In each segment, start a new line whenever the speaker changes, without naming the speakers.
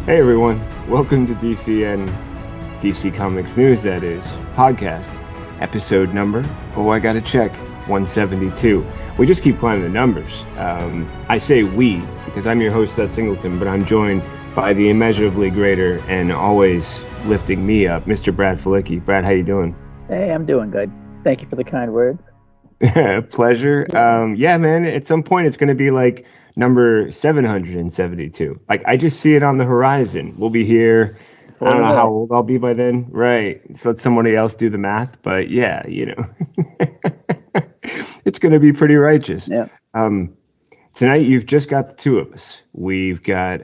Hey everyone, welcome to DCN, DC Comics News, that is, podcast, episode number, I gotta check, 172. We just keep climbing the numbers. I say we, because I'm your host, Seth Singleton, but I'm joined by the immeasurably greater and always lifting me up, Mr. Brad Felicki. Brad, how you doing?
Hey, I'm doing good. Thank you for the kind words.
Pleasure. Yeah, man, at some point it's gonna be like number 772. Like, I just see it on the horizon. We'll be here. I don't know how old I'll be by then. Right. So let somebody else do the math. But yeah, it's going to be pretty righteous.
Yeah.
Tonight, you've just got the two of us. We've got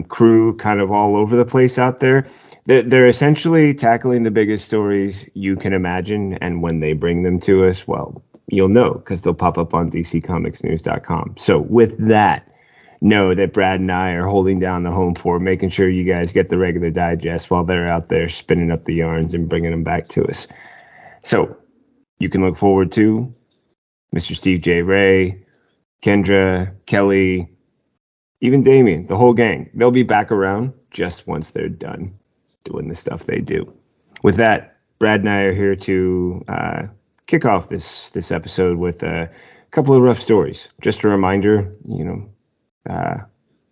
crew kind of all over the place out there. They're essentially tackling the biggest stories you can imagine. And when they bring them to us, well, you'll know because they'll pop up on DCComicsNews.com. So with that, know that Brad and I are holding down the home for making sure you guys get the regular digest while they're out there spinning up the yarns and bringing them back to us. So you can look forward to Mr. Steve J. Ray, Kendra, Kelly, even Damien, the whole gang. They'll be back around just once they're done doing the stuff they do. With that, Brad and I are here to kick off this episode with a couple of rough stories. Just a reminder,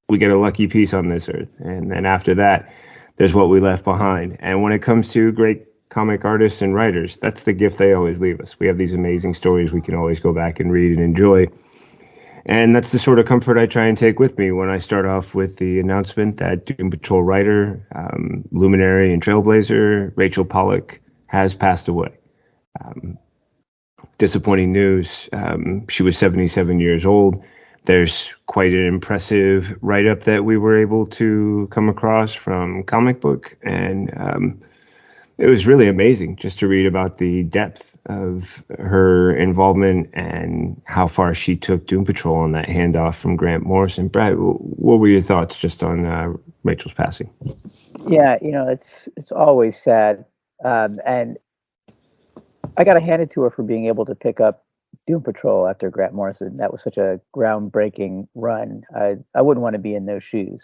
we get a lucky piece on this earth, and then after that, there's what we left behind. And when it comes to great comic artists and writers, that's the gift they always leave us. We have these amazing stories we can always go back and read and enjoy. And that's the sort of comfort I try and take with me when I start off with the announcement that Doom Patrol writer, luminary and trailblazer Rachel Pollack has passed away. Disappointing news. She was 77 years old. There's quite an impressive write-up that we were able to come across from Comic Book, and it was really amazing just to read about the depth of her involvement and how far she took Doom Patrol on that handoff from Grant Morrison. Brad, what were your thoughts just on Rachel's passing?
Yeah, it's always sad, and I got to hand it to her for being able to pick up Doom Patrol after Grant Morrison. That was such a groundbreaking run. I wouldn't want to be in those shoes.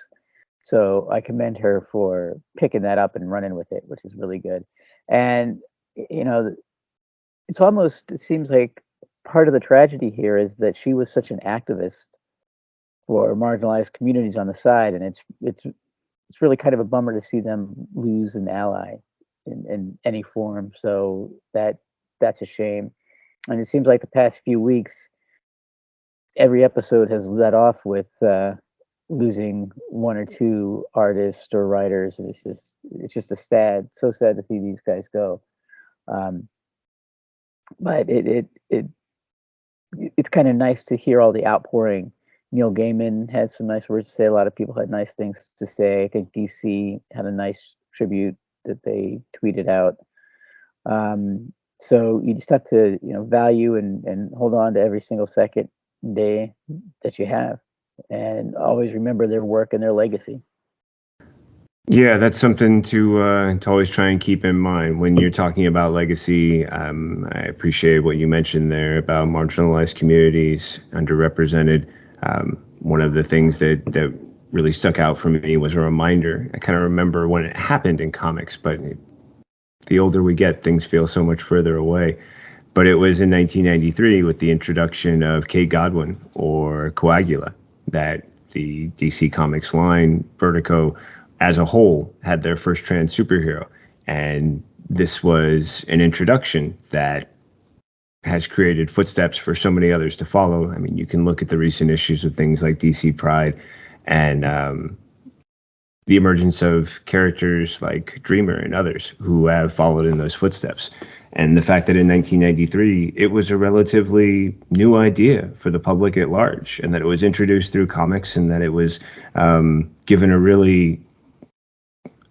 So I commend her for picking that up and running with it, which is really good. And, it seems like part of the tragedy here is that she was such an activist for marginalized communities on the side. And it's really kind of a bummer to see them lose an ally in any form. So that's a shame. And it seems like the past few weeks, every episode has led off with losing one or two artists or writers, and it's just so sad to see these guys go. But it's kind of nice to hear all the outpouring. Neil Gaiman had some nice words to say. A lot of people had nice things to say. I think DC had a nice tribute that they tweeted out. So you just have to, value and hold on to every single second day that you have, and always remember their work and their legacy.
Yeah, that's something to always try and keep in mind when you're talking about legacy. I appreciate what you mentioned there about marginalized communities, underrepresented. One of the things that really stuck out for me was a reminder. I kind of remember when it happened in comics, but the older we get, things feel so much further away. But it was in 1993 with the introduction of Kate Godwin, or Coagula, that the DC Comics line, Vertigo, as a whole, had their first trans superhero. And this was an introduction that has created footsteps for so many others to follow. I mean, you can look at the recent issues of things like DC Pride and the emergence of characters like Dreamer and others who have followed in those footsteps. And the fact that in 1993, it was a relatively new idea for the public at large, and that it was introduced through comics, and that it was given a really,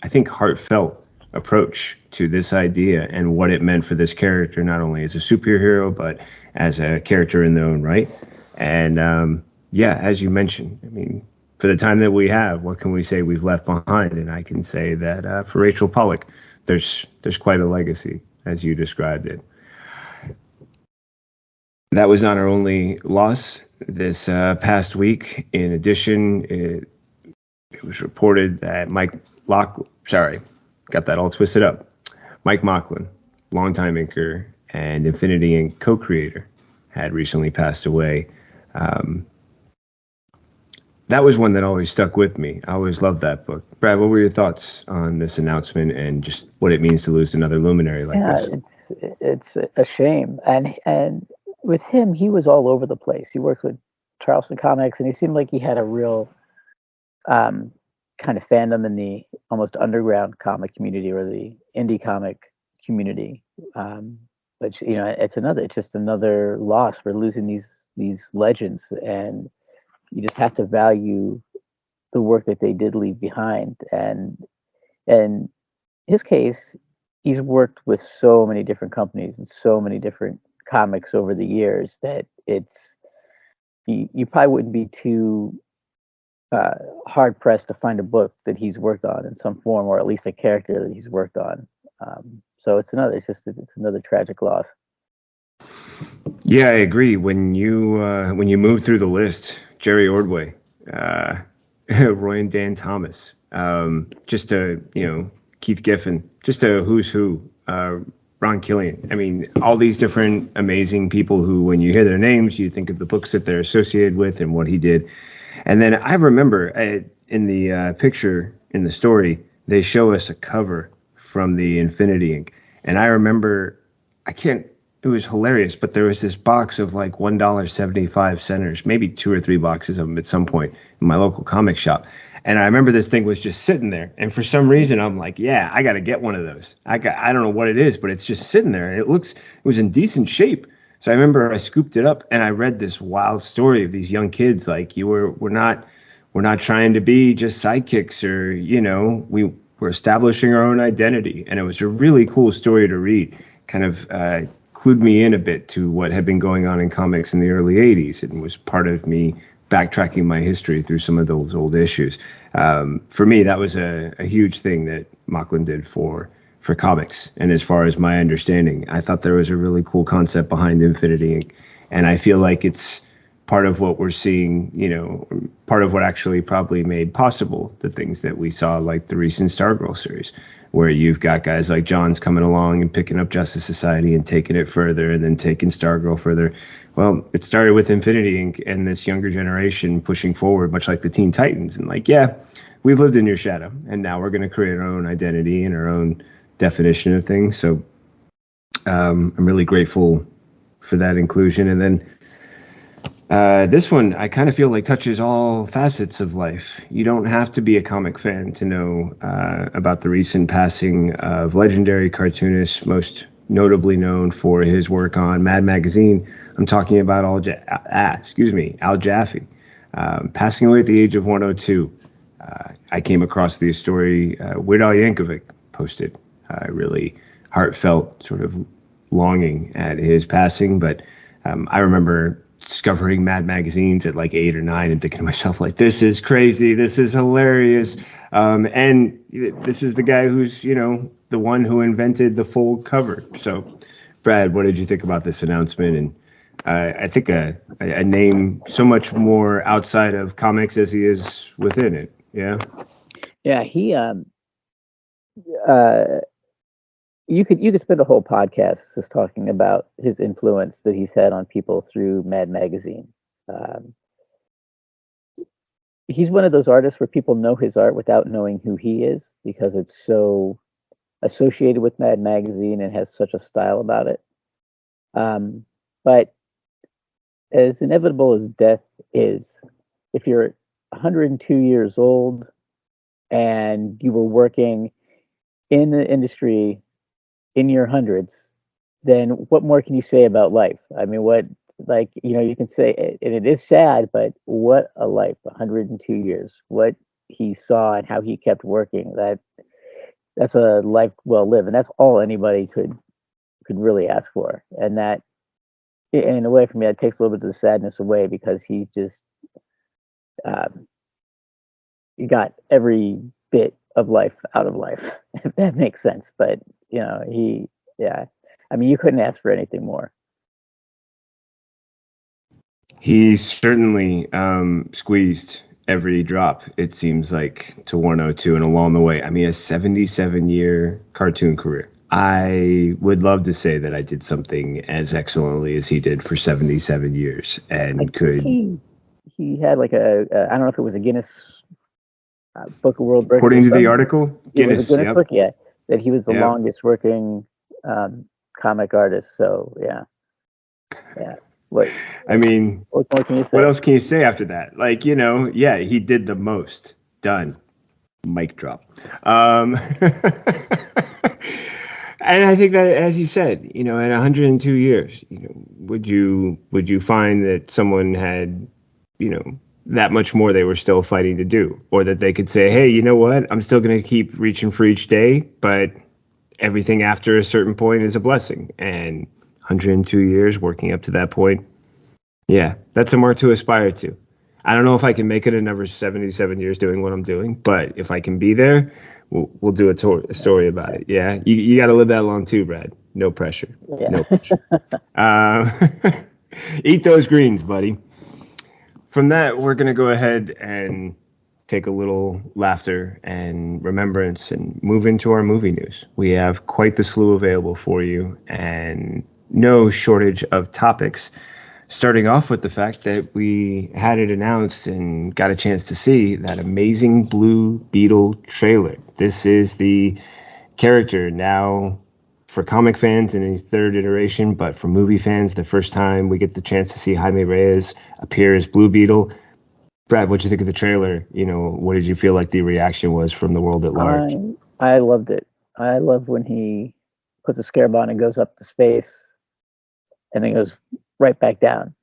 I think, heartfelt approach to this idea and what it meant for this character, not only as a superhero, but as a character in their own right. And as you mentioned, I mean, for the time that we have, what can we say we've left behind? And I can say that for Rachel Pollack, there's quite a legacy, as you described it. That was not our only loss this past week. In addition, was reported that Mike got that all twisted up. Mike Machlan, longtime inker and Infinity Inc. co-creator, had recently passed away. That was one that always stuck with me. I always loved that book. Brad, what were your thoughts on this announcement and just what it means to lose another luminary like this?
It's a shame. And with him, he was all over the place. He worked with Charleston Comics, and he seemed like he had a real kind of fandom in the almost underground comic community or the indie comic community. But it's just another loss. We're losing these legends, and you just have to value the work that they did leave behind. And in his case, he's worked with so many different companies and so many different comics over the years that you probably wouldn't be too hard pressed to find a book that he's worked on in some form, or at least a character that he's worked on. So it's another tragic loss.
Yeah, I agree. When you move through the list, Jerry Ordway, Roy and Dan Thomas, Keith Giffen, just a who's who, Ron Killian. I mean, all these different amazing people who, when you hear their names, you think of the books that they're associated with and what he did. And then I remember in the picture in the story, they show us a cover from the Infinity Inc. And I remember, it was hilarious, but there was this box of like $1.75 centers, maybe 2 or 3 boxes of them at some point in my local comic shop. And I remember this thing was just sitting there. And for some reason, I'm like, yeah, I got to get one of those. I don't know what it is, but it's just sitting there. And it was in decent shape. So I remember I scooped it up and I read this wild story of these young kids. Like, we're not trying to be just sidekicks, or, we're establishing our own identity. And it was a really cool story to read. Kind of clued me in a bit to what had been going on in comics in the early 80s, and was part of me backtracking my history through some of those old issues. For me, that was a huge thing that Machlan did for comics. And as far as my understanding, I thought there was a really cool concept behind Infinity Inc. And I feel like it's part of what we're seeing, part of what actually probably made possible the things that we saw, like the recent Stargirl series, where you've got guys like Johns coming along and picking up Justice Society and taking it further, and then taking Stargirl further. Well, it started with Infinity Inc. and this younger generation pushing forward, much like the Teen Titans. And like, yeah, we've lived in your shadow, and now we're going to create our own identity and our own definition of things. So I'm really grateful for that inclusion. And then this one, I kind of feel like touches all facets of life. You don't have to be a comic fan to know about the recent passing of legendary cartoonist, most notably known for his work on Mad Magazine. I'm talking about Al Jaffee, passing away at the age of 102. I came across the story Weird Al Yankovic posted, really heartfelt sort of longing at his passing. But I remember discovering Mad magazines at like 8 or 9 and thinking to myself, like, this is crazy, this is hilarious, and this is the guy who's the one who invented the full cover. So Brad, what did you think about this announcement? And I think a name so much more outside of comics as he is within it.
He you could spend a whole podcast just talking about his influence that he's had on people through Mad Magazine. He's one of those artists where people know his art without knowing who he is, because it's so associated with Mad Magazine and has such a style about it. But as inevitable as death is, if you're 102 years old and you were working in the industry in your hundreds, then what more can you say about life? I mean, you can say, and it is sad, but what a life, 102 years, what he saw and how he kept working, that's a life well lived. And that's all anybody could really ask for. And that, in a way, for me, that takes a little bit of the sadness away, because he just, he got every bit of life out of life, if that makes sense. But you couldn't ask for anything more.
He certainly squeezed every drop, it seems like, to 102 and along the way. I mean, a 77-year cartoon career. I would love to say that I did something as excellently as he did for 77 years and could.
He had like I don't know if it was a Guinness Book of World Records.
According to the article, Guinness,
book, that he was the longest working comic artist. So yeah. What
I mean,
what can you say?
What else can you say after that? Like, he did the most. Done. Mic drop. And I think that, as you said, at 102 years, would you find that someone had, that much more they were still fighting to do, or that they could say, hey, you know what? I'm still going to keep reaching for each day, but everything after a certain point is a blessing. And 102 years working up to that point. Yeah, that's a mark to aspire to. I don't know if I can make it another 77 years doing what I'm doing, but if I can be there, we'll do a story about it. Yeah, you got to live that long too, Brad. No pressure. Yeah. No pressure. Eat those greens, buddy. From that, we're going to go ahead and take a little laughter and remembrance and move into our movie news. We have quite the slew available for you and no shortage of topics. Starting off with the fact that we had it announced and got a chance to see that amazing Blue Beetle trailer. This is the character now for comic fans in his third iteration, but for movie fans, the first time we get the chance to see Jaime Reyes appear as Blue Beetle. Brad, what'd you think of the trailer? What did you feel like the reaction was from the world at large?
I loved it. I love when he puts a scarab on and goes up to space and then goes right back down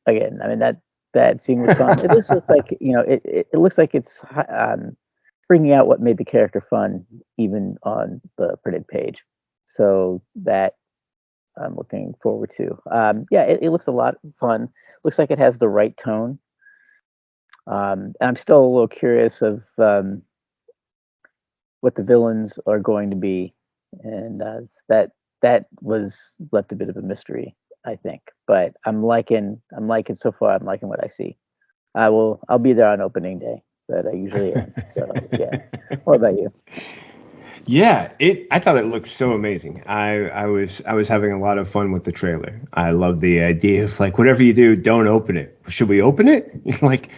again. I mean, that scene was fun. It looks like, it looks like it's bringing out what made the character fun even on the printed page. So that I'm looking forward to. It looks a lot of fun. Looks like it has the right tone. I'm still a little curious of what the villains are going to be, and that was left a bit of a mystery, I think. But I'm liking so far. I'm liking what I see. I'll be there on opening day, but I usually am. So yeah. What about you?
Yeah, I thought it looked so amazing. I was having a lot of fun with the trailer. I love the idea of like, whatever you do, don't open it. Should we open it? Like,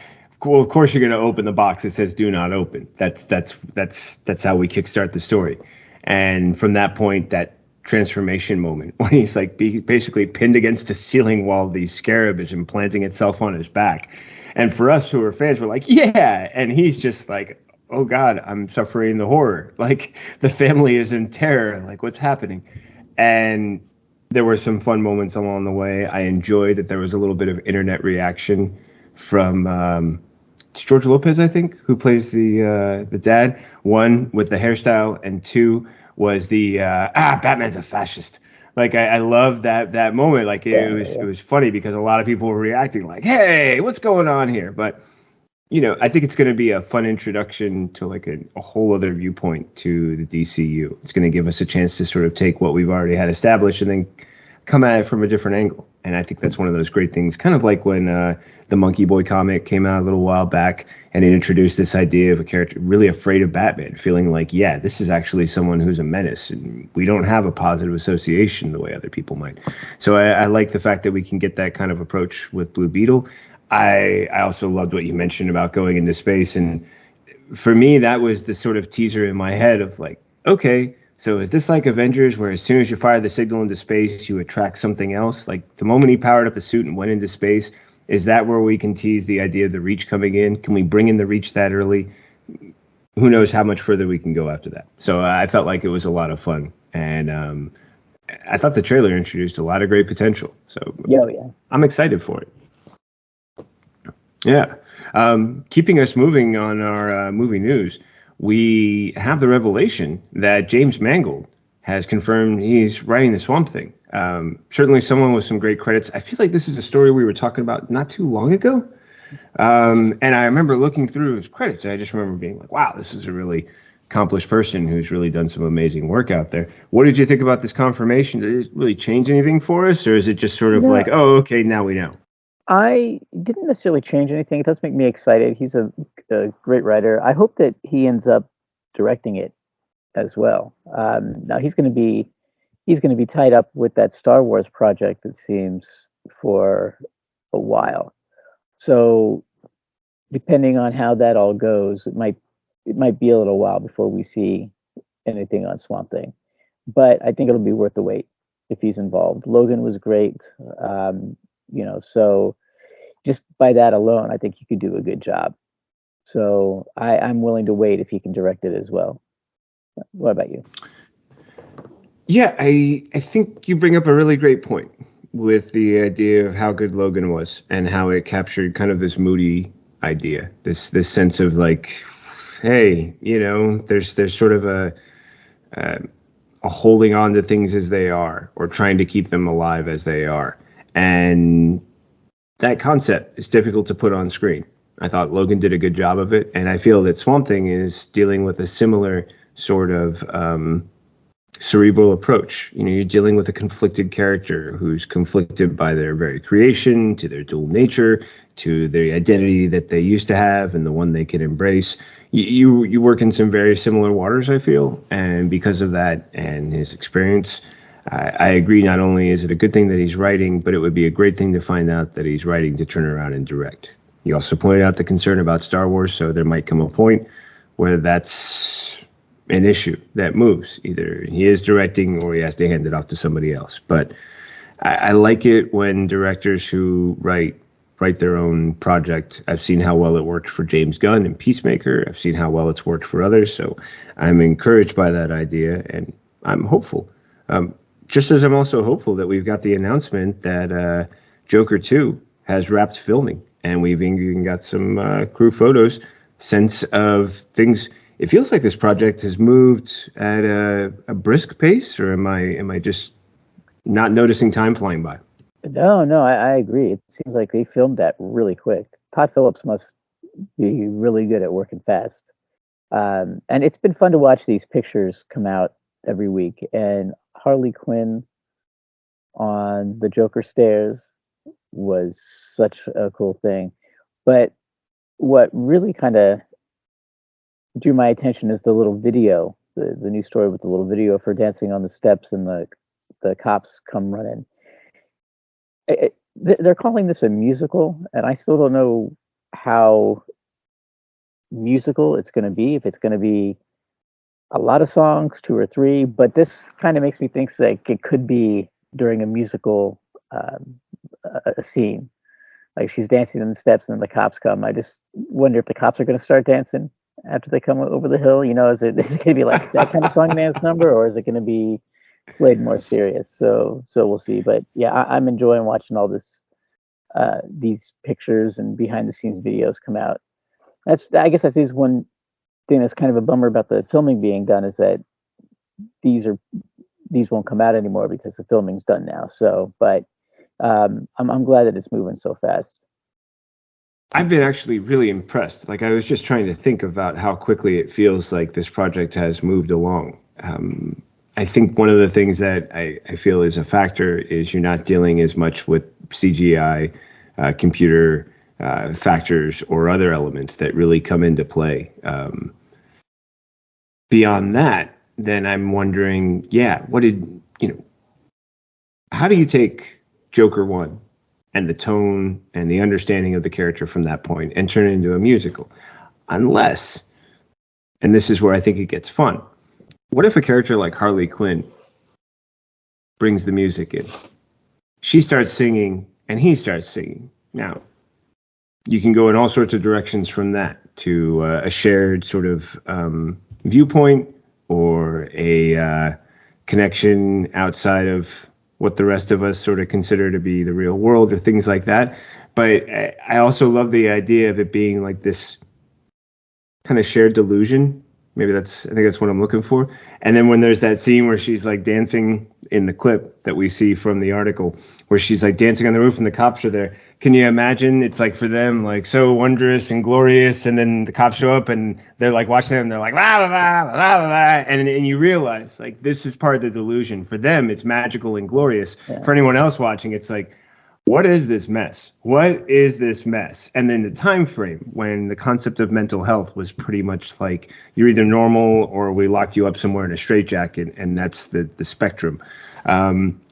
well, of course you're going to open the box that says "Do not open." That's how we kickstart the story. And from that point, that transformation moment when he's like basically pinned against the ceiling while the scarab is implanting itself on his back. And for us who are fans, we're like, yeah. And he's just like, oh God, I'm suffering the horror. Like the family is in terror. Like what's happening? And there were some fun moments along the way. I enjoyed that there was a little bit of internet reaction from George Lopez, I think, who plays the dad. One, with the hairstyle, and two was the Batman's a fascist. Like I love that moment. Like it was funny because a lot of people were reacting like, hey, what's going on here? But I think it's going to be a fun introduction to like a whole other viewpoint to the DCU. It's going to give us a chance to sort of take what we've already had established and then come at it from a different angle. And I think that's one of those great things, kind of like when the Monkey Boy comic came out a little while back and it introduced this idea of a character really afraid of Batman, feeling like, yeah, this is actually someone who's a menace and we don't have a positive association the way other people might. So I like the fact that we can get that kind of approach with Blue Beetle. I also loved what you mentioned about going into space. And for me, that was the sort of teaser in my head of like, okay, so is this like Avengers where as soon as you fire the signal into space, you attract something else? Like the moment he powered up the suit and went into space, is that where we can tease the idea of the Reach coming in? Can we bring in the Reach that early? Who knows how much further we can go after that? So I felt like it was a lot of fun. And I thought the trailer introduced a lot of great potential. So yeah. I'm excited for it. Yeah. Keeping us moving on our movie news, we have the revelation that James Mangold has confirmed he's writing the Swamp Thing. Certainly someone with some great credits. I feel like this is a story we were talking about not too long ago. And I remember looking through his credits, and I just remember being like, wow, this is a really accomplished person who's really done some amazing work out there. What did you think about this confirmation? Did it really change anything for us? Or is it just sort of like, oh, okay, now we know?
I didn't necessarily change anything. It does make me excited. He's a a great writer. I hope that he ends up directing it as well. Now he's going to be tied up with that Star Wars project, it seems, for a while. So depending on how that all goes, it might be a little while before we see anything on Swamp Thing. But I think it'll be worth the wait if he's involved. Logan was great, so just by that alone, I think he could do a good job. So I'm willing to wait if he can direct it as well. What about you?
Yeah, I think you bring up a really great point with the idea of how good Logan was and how it captured kind of this moody idea, this sense of like, hey, there's sort of a holding on to things as they are, or trying to keep them alive as they are, and that concept is difficult to put on screen. I thought Logan did a good job of it, and I feel that Swamp Thing is dealing with a similar sort of cerebral approach. You're dealing with a conflicted character who's conflicted by their very creation, to their dual nature, to the identity that they used to have and the one they can embrace. You work in some very similar waters, I feel, and because of that and his experience, I agree. Not only is it a good thing that he's writing, but it would be a great thing to find out that he's writing to turn around and direct. You also pointed out the concern about Star Wars, so there might come a point where that's an issue that moves. Either he is directing or he has to hand it off to somebody else. But I like it when directors who write their own project. I've seen how well it worked for James Gunn in Peacemaker. I've seen how well it's worked for others. So I'm encouraged by that idea, and I'm hopeful. Just as I'm also hopeful that we've got the announcement that Joker 2 has wrapped filming, and we've even got some crew photos, sense of things. It feels like this project has moved at a brisk pace, or am I just not noticing time flying by?
No, I agree. It seems like they filmed that really quick. Todd Phillips must be really good at working fast. And it's been fun to watch these pictures come out every week. And Harley Quinn on the Joker stairs was such a cool thing. But what really kind of drew my attention is the little video, the new story with the little video of her dancing on the steps and the cops come running. They're calling this a musical, and I still don't know how musical it's going to be, if it's going to be a lot of songs, 2 or 3, but this kind of makes me think that it could be during a musical a scene. Like she's dancing on the steps and then the cops come. I just wonder if the cops are going to start dancing after they come over the hill. Is it going to be like that kind of song and dance number, or is it going to be played more serious? So we'll see. But yeah, I'm enjoying watching all this, these pictures and behind the scenes videos come out. I guess that's one thing that's kind of a bummer about the filming being done, is that these won't come out anymore because the filming's done now. So, but I'm glad that it's moving so fast.
I've been actually really impressed. Like, I was just trying to think about how quickly it feels like this project has moved along. I think one of the things that I feel is a factor is you're not dealing as much with CGI, computer factors, or other elements that really come into play. Beyond that, then I'm wondering, how do you take Joker 1 and the tone and the understanding of the character from that point and turn it into a musical? Unless, and this is where I think it gets fun, what if a character like Harley Quinn brings the music in? She starts singing and he starts singing. Now, you can go in all sorts of directions from that to a shared sort of viewpoint, or a connection outside of what the rest of us sort of consider to be the real world, or things like that. But I also love the idea of it being like this kind of shared delusion. I think that's what I'm looking for. And then when there's that scene where she's like dancing in the clip that we see from the article, where she's like dancing on the roof and the cops are there. Can you imagine? It's like for them, like so wondrous and glorious. And then the cops show up and they're like watching them. And they're like, la, la, la, la, la, la. And you realize like this is part of the delusion. For them, it's magical and glorious. Yeah. For anyone else watching, it's like, what is this mess? What is this mess? And then the time frame when the concept of mental health was pretty much like you're either normal or we locked you up somewhere in a straitjacket, and that's the spectrum.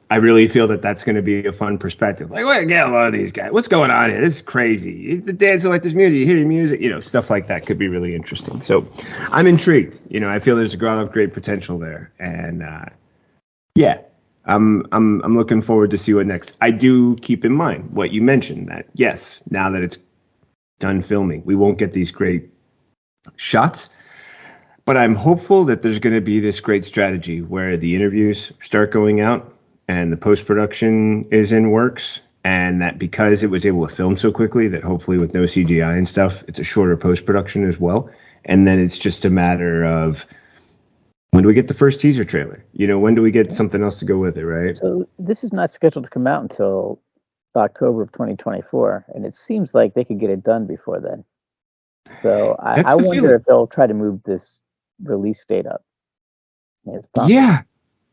I really feel that that's going to be a fun perspective. Like, well, get a lot of these guys. What's going on here? This is crazy. The dancing like this music, you hear your music, stuff like that could be really interesting. So I'm intrigued. I feel there's a lot of great potential there. And yeah, I'm looking forward to see what next. I do keep in mind what you mentioned, that yes, now that it's done filming, we won't get these great shots. But I'm hopeful that there's going to be this great strategy where the interviews start going out and the post-production is in works, and that because it was able to film so quickly, that hopefully with no CGI and stuff, it's a shorter post-production as well. And then it's just a matter of, when do we get the first teaser trailer? When do we get something else to go with it, right?
So this is not scheduled to come out until October of 2024, and it seems like they could get it done before then. So I wonder if they'll try to move this release date up.
Yeah.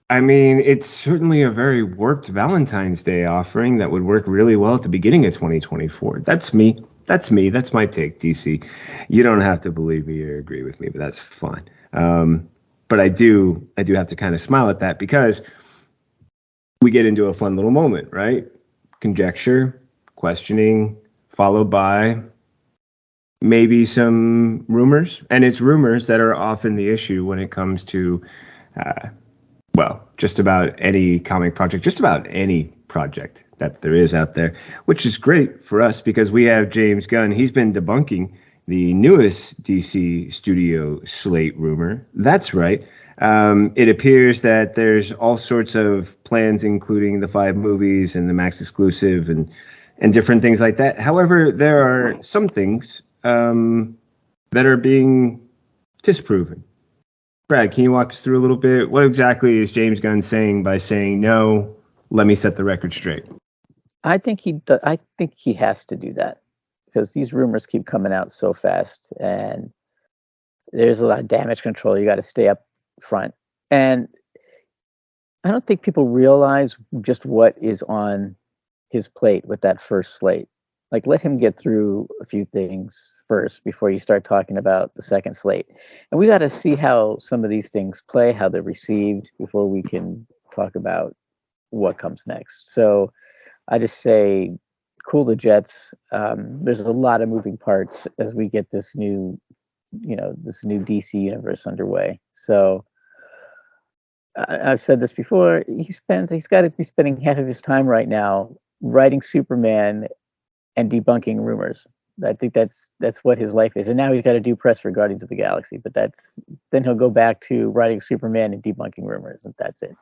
I mean, it's certainly a very worked Valentine's Day offering that would work really well at the beginning of 2024. That's me. That's my take, DC. You don't have to believe me or agree with me, but that's fine. But I do have to kind of smile at that, because we get into a fun little moment, right? Conjecture, questioning, followed by maybe some rumors. And it's rumors that are often the issue when it comes to just about any comic project, just about any project that there is out there, which is great for us because we have James Gunn. He's been debunking the newest DC studio slate rumor. That's right. It appears that there's all sorts of plans, including the 5 movies and the Max exclusive and different things like that. However, there are some things that are being disproven. Brad, can you walk us through a little bit? What exactly is James Gunn saying by saying, no, let me set the record straight?
I think he has to do that because these rumors keep coming out so fast, and there's a lot of damage control. You got to stay up front. And I don't think people realize just what is on his plate with that first slate. Like, let him get through a few things first before you start talking about the second slate. And we got to see how some of these things play, how they're received before we can talk about what comes next. So I just say, cool the jets. There's a lot of moving parts as we get this new DC universe underway. So I've said this before. He's got to be spending half of his time right now writing Superman and debunking rumors. I think that's what his life is. And now he's got to do press for Guardians of the Galaxy, but then he'll go back to writing Superman and debunking rumors, and that's it.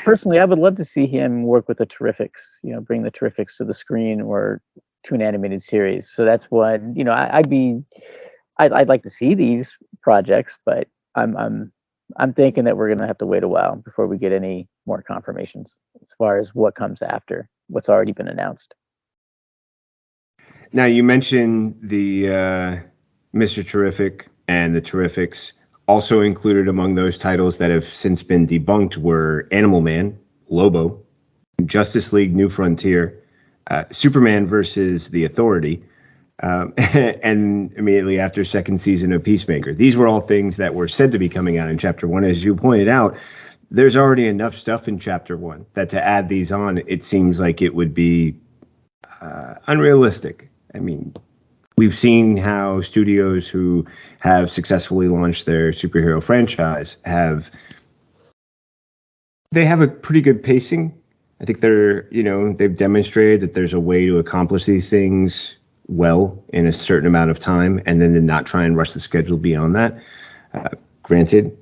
Personally, I would love to see him work with the Terrifics, bring the Terrifics to the screen or to an animated series. So that's what, I'd like to see these projects, but I'm thinking that we're going to have to wait a while before we get any more confirmations as far as what comes after what's already been announced.
Now, you mentioned the Mr. Terrific and the Terrifics. Also included among those titles that have since been debunked were Animal Man, Lobo, Justice League New Frontier, Superman versus the Authority, and immediately after second season of Peacemaker. These were all things that were said to be coming out in Chapter 1. As you pointed out, there's already enough stuff in Chapter 1 that to add these on, it seems like it would be unrealistic. I mean, we've seen how studios who have successfully launched their superhero franchise have a pretty good pacing. I think they've demonstrated that there's a way to accomplish these things well in a certain amount of time, and then to not try and rush the schedule beyond that. Granted,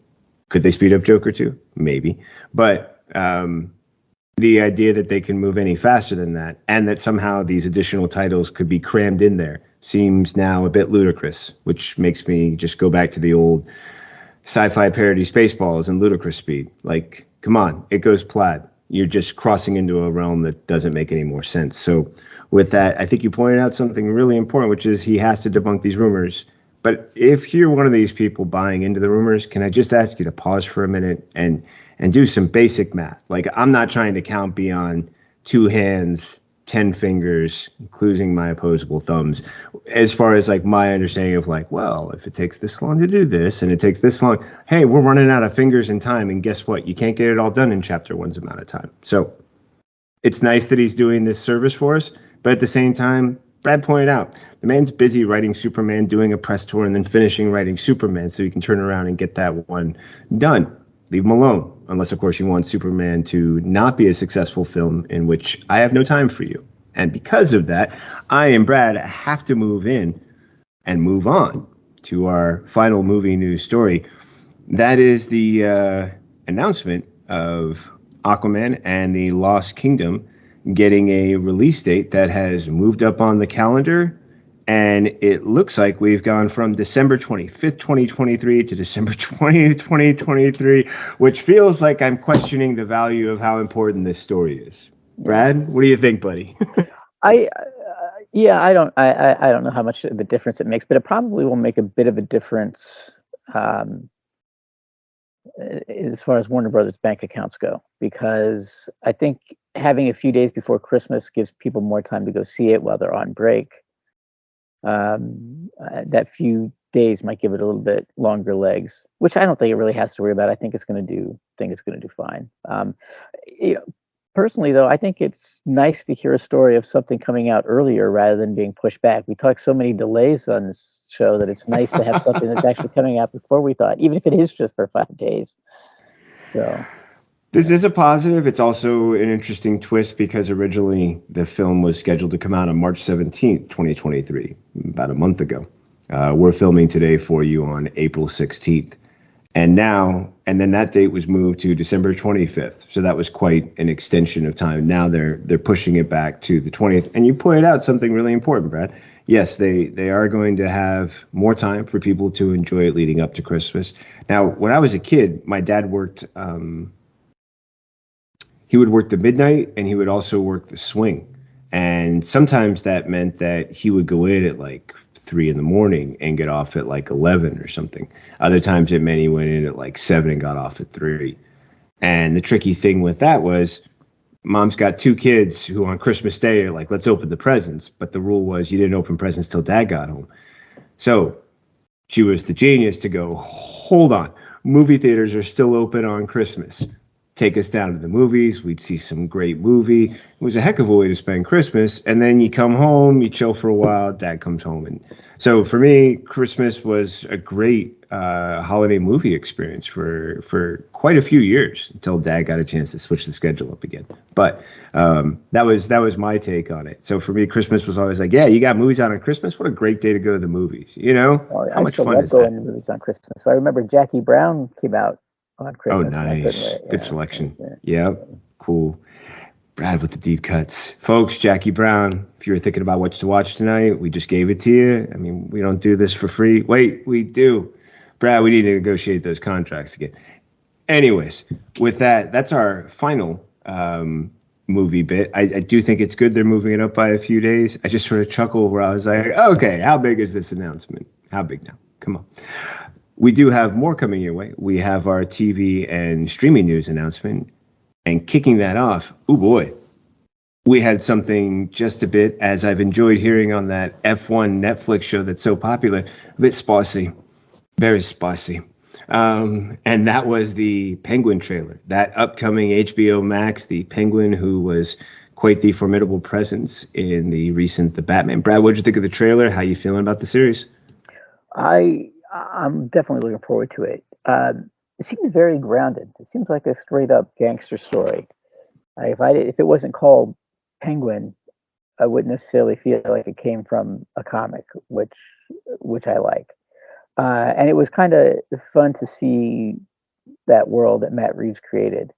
could they speed up Joker 2? Maybe. But the idea that they can move any faster than that, and that somehow these additional titles could be crammed in there, seems now a bit ludicrous, which makes me just go back to the old sci-fi parody Spaceballs and Ludicrous Speed. Like, come on, it goes plaid. You're just crossing into a realm that doesn't make any more sense. So with that, I think you pointed out something really important, which is he has to debunk these rumors. But if you're one of these people buying into the rumors, can I just ask you to pause for a minute and and do some basic math. Like, I'm not trying to count beyond 2 hands, 10 fingers, including my opposable thumbs, as far as like my understanding of like, well, if it takes this long to do this and it takes this long, hey, we're running out of fingers and time. And guess what? You can't get it all done in chapter 1's amount of time. So it's nice that he's doing this service for us. But at the same time, Brad pointed out, the man's busy writing Superman, doing a press tour, and then finishing writing Superman so he can turn around and get that one done. Leave him alone, unless, of course, you want Superman to not be a successful film, in which I have no time for you. And because of that, I and Brad have to move in and move on to our final movie news story. That is the announcement of Aquaman and the Lost Kingdom getting a release date that has moved up on the calendar. And it looks like we've gone from December 25th, 2023 to December 20th, 2023, which feels like I'm questioning the value of how important this story is. Brad, what do you think, buddy?
I don't know how much of a difference it makes, but it probably will make a bit of a difference as far as Warner Brothers bank accounts go, because I think having a few days before Christmas gives people more time to go see it while they're on break. That few days might give it a little bit longer legs, which I don't think it really has to worry about. I think it's going to do fine. Personally, though, I think it's nice to hear a story of something coming out earlier rather than being pushed back. We talked so many delays on this show that it's nice to have something that's actually coming out before we thought, even if it is just for 5 days. So
this is a positive. It's also an interesting twist because originally the film was scheduled to come out on March 17th, 2023, about a month ago. We're filming today for you on April 16th. And then that date was moved to December 25th. So that was quite an extension of time. Now they're pushing it back to the 20th. And you pointed out something really important, Brad. Yes, they are going to have more time for people to enjoy it leading up to Christmas. Now, when I was a kid, my dad worked, he would work the midnight and he would also work the swing. And sometimes that meant that he would go in at like 3 a.m. and get off at like 11 or something. Other times it meant he went in at like 7 and got off at 3. And the tricky thing with that was mom's got 2 kids who on Christmas Day are like, let's open the presents. But the rule was you didn't open presents till dad got home. So she was the genius to go, hold on. Movie theaters are still open on Christmas. Take us down to the movies. We'd see some great movie. It was a heck of a way to spend Christmas. And then you come home, you chill for a while, dad comes home. And so for me, Christmas was a great holiday movie experience for quite a few years until dad got a chance to switch the schedule up again. But that was my take on it. So for me, Christmas was always like, yeah, you got movies out on Christmas. What a great day to go to the movies. You know, how much fun is that?
Going to movies on Christmas. I remember Jackie Brown came out on Christmas.
Oh, nice. Good selection. Yeah, cool. Brad with the deep cuts. Folks, Jackie Brown, if you were thinking about what to watch tonight, we just gave it to you. I mean, we don't do this for free. Wait, we do. Brad, we need to negotiate those contracts again. Anyways, with that, that's our final movie bit. I do think it's good they're moving it up by a few days. I just sort of chuckled where I was like, okay, how big is this announcement? How big now? Come on. We do have more coming your way. We have our TV and streaming news announcement. And kicking that off, oh boy, we had something just a bit, as I've enjoyed hearing on that F1 Netflix show that's so popular, a bit spicy, very spicy. And that was the Penguin trailer, that upcoming HBO Max, the Penguin who was quite the formidable presence in the recent The Batman. Brad, what'd you think of the trailer? How you feeling about the series?
I'm definitely looking forward to it. It seems very grounded. It seems like a straight up gangster story. If it wasn't called Penguin, I wouldn't necessarily feel like it came from a comic, which I like. And it was kind of fun to see that world that Matt Reeves created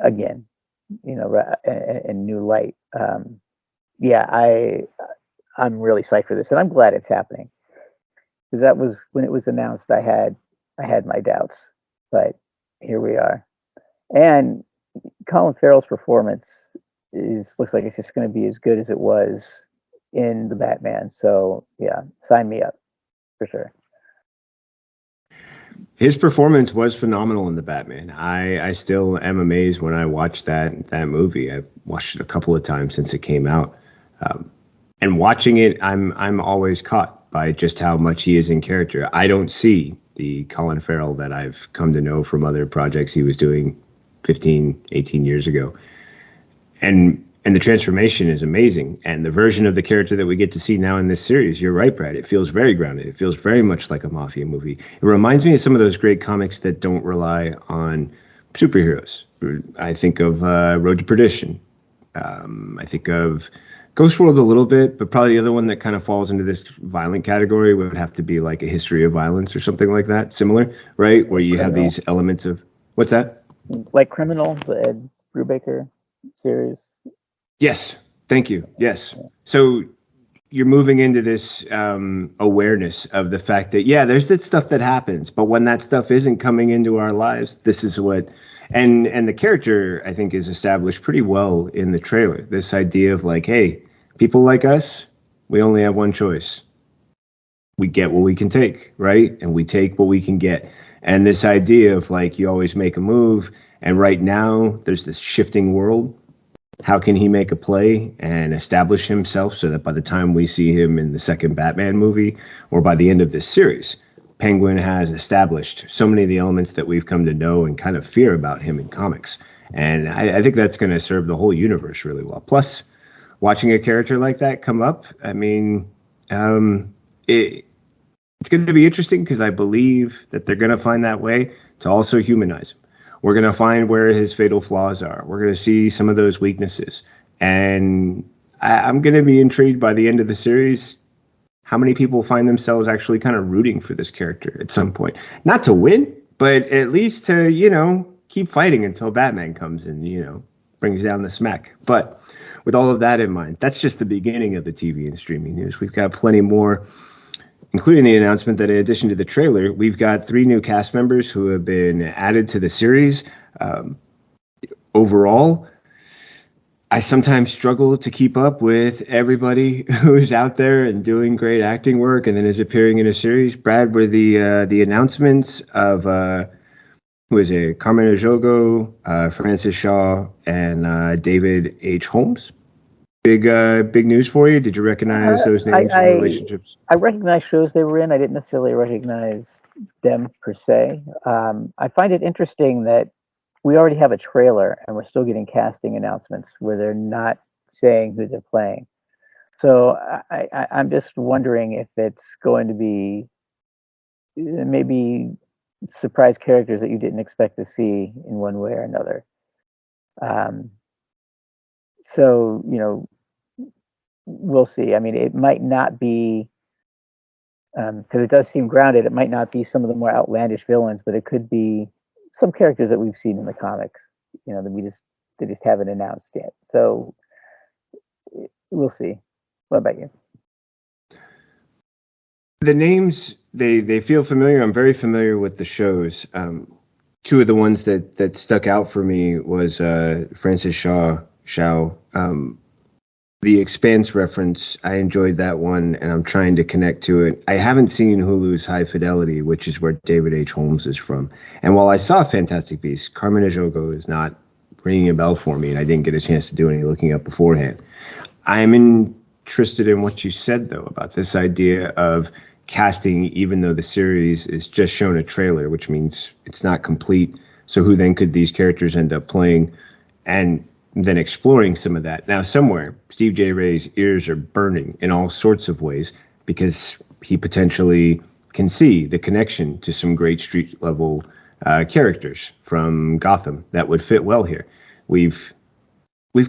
again, in new light. I'm really psyched for this, and I'm glad it's happening. Because that was when it was announced. I had my doubts, but here we are. And Colin Farrell's performance looks like it's just going to be as good as it was in the Batman. So yeah, sign me up for sure.
His performance was phenomenal in the Batman. I still am amazed when I watch that movie. I've watched it a couple of times since it came out, and watching it, I'm always caught by just how much he is in character. I don't see the Colin Farrell that I've come to know from other projects he was doing 15, 18 years ago. And the transformation is amazing. And the version of the character that we get to see now in this series, you're right, Brad. It feels very grounded. It feels very much like a mafia movie. It reminds me of some of those great comics that don't rely on superheroes. I think of Road to Perdition. I think of Ghost World a little bit, but probably the other one that kind of falls into this violent category would have to be like A History of Violence or something like that. Similar, right? Where you have these elements of, what's that?
Like Criminal, the Ed Brubaker series.
Yes, thank you. Yes. So you're moving into this awareness of the fact that, yeah, there's this stuff that happens, but when that stuff isn't coming into our lives, this is what, and the character, I think, is established pretty well in the trailer. This idea of like, hey, people like us, we only have one choice. We get what we can take, right? And we take what we can get. And this idea of like, you always make a move. And right now there's this shifting world. How can he make a play and establish himself so that by the time we see him in the second Batman movie or by the end of this series, Penguin has established so many of the elements that we've come to know and kind of fear about him in comics. And I think that's going to serve the whole universe really well. Plus, watching a character like that come up, I mean, it's going to be interesting because I believe that they're going to find that way to also humanize him. We're going to find where his fatal flaws are. We're going to see some of those weaknesses. And I'm going to be intrigued by the end of the series how many people find themselves actually kind of rooting for this character at some point. Not to win, but at least to, keep fighting until Batman comes and, brings down the smack. But with all of that in mind, that's just the beginning of the TV and streaming news. We've got plenty more, including the announcement that in addition to the trailer, we've got 3 new cast members who have been added to the series. Overall, I sometimes struggle to keep up with everybody who's out there and doing great acting work and then is appearing in a series. Brad, were the announcements of who is it? Carmen Ejogo, Francis Shaw, and David H. Holmes. Big news for you. Did you recognize those names and relationships?
I recognize shows they were in. I didn't necessarily recognize them per se. I find it interesting that we already have a trailer and we're still getting casting announcements where they're not saying who they're playing. So I'm just wondering if it's going to be maybe surprise characters that you didn't expect to see in one way or another. So, we'll see. I mean, it might not be, because it does seem grounded, it might not be some of the more outlandish villains, but it could be some characters that we've seen in the comics, that they just haven't announced yet. So we'll see. What about you?
The names, they feel familiar. I'm very familiar with the shows. 2 of the ones that stuck out for me was Francis Shaw. The Expanse reference, I enjoyed that one, and I'm trying to connect to it. I haven't seen Hulu's High Fidelity, which is where David H. Holmes is from. And while I saw Fantastic Beasts, Carmen Ejogo is not ringing a bell for me, and I didn't get a chance to do any looking up beforehand. I'm interested in what you said, though, about this idea of casting, even though the series is just shown a trailer, which means it's not complete. So who then could these characters end up playing? And then exploring some of that. Now, somewhere, Steve J. Ray's ears are burning in all sorts of ways because he potentially can see the connection to some great street level characters from Gotham that would fit well here. We've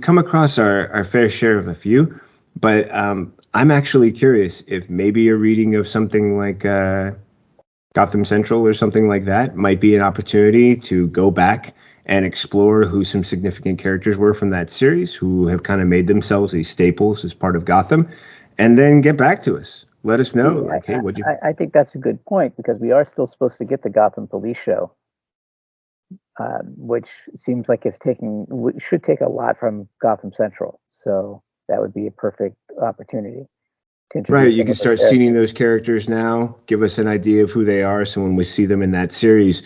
come across our fair share of a few, but I'm actually curious if maybe a reading of something like Gotham Central or something like that might be an opportunity to go back and explore who some significant characters were from that series who have kind of made themselves these staples as part of Gotham, and then get back to us. Let us know.
I think that's a good point because we are still supposed to get the Gotham Police show, which seems like should take a lot from Gotham Central. So that would be a perfect opportunity. to
Right,
introduce
you
some
can
of those
start seeing
characters.
those characters now, give us an idea of who they are. So when we see them in that series,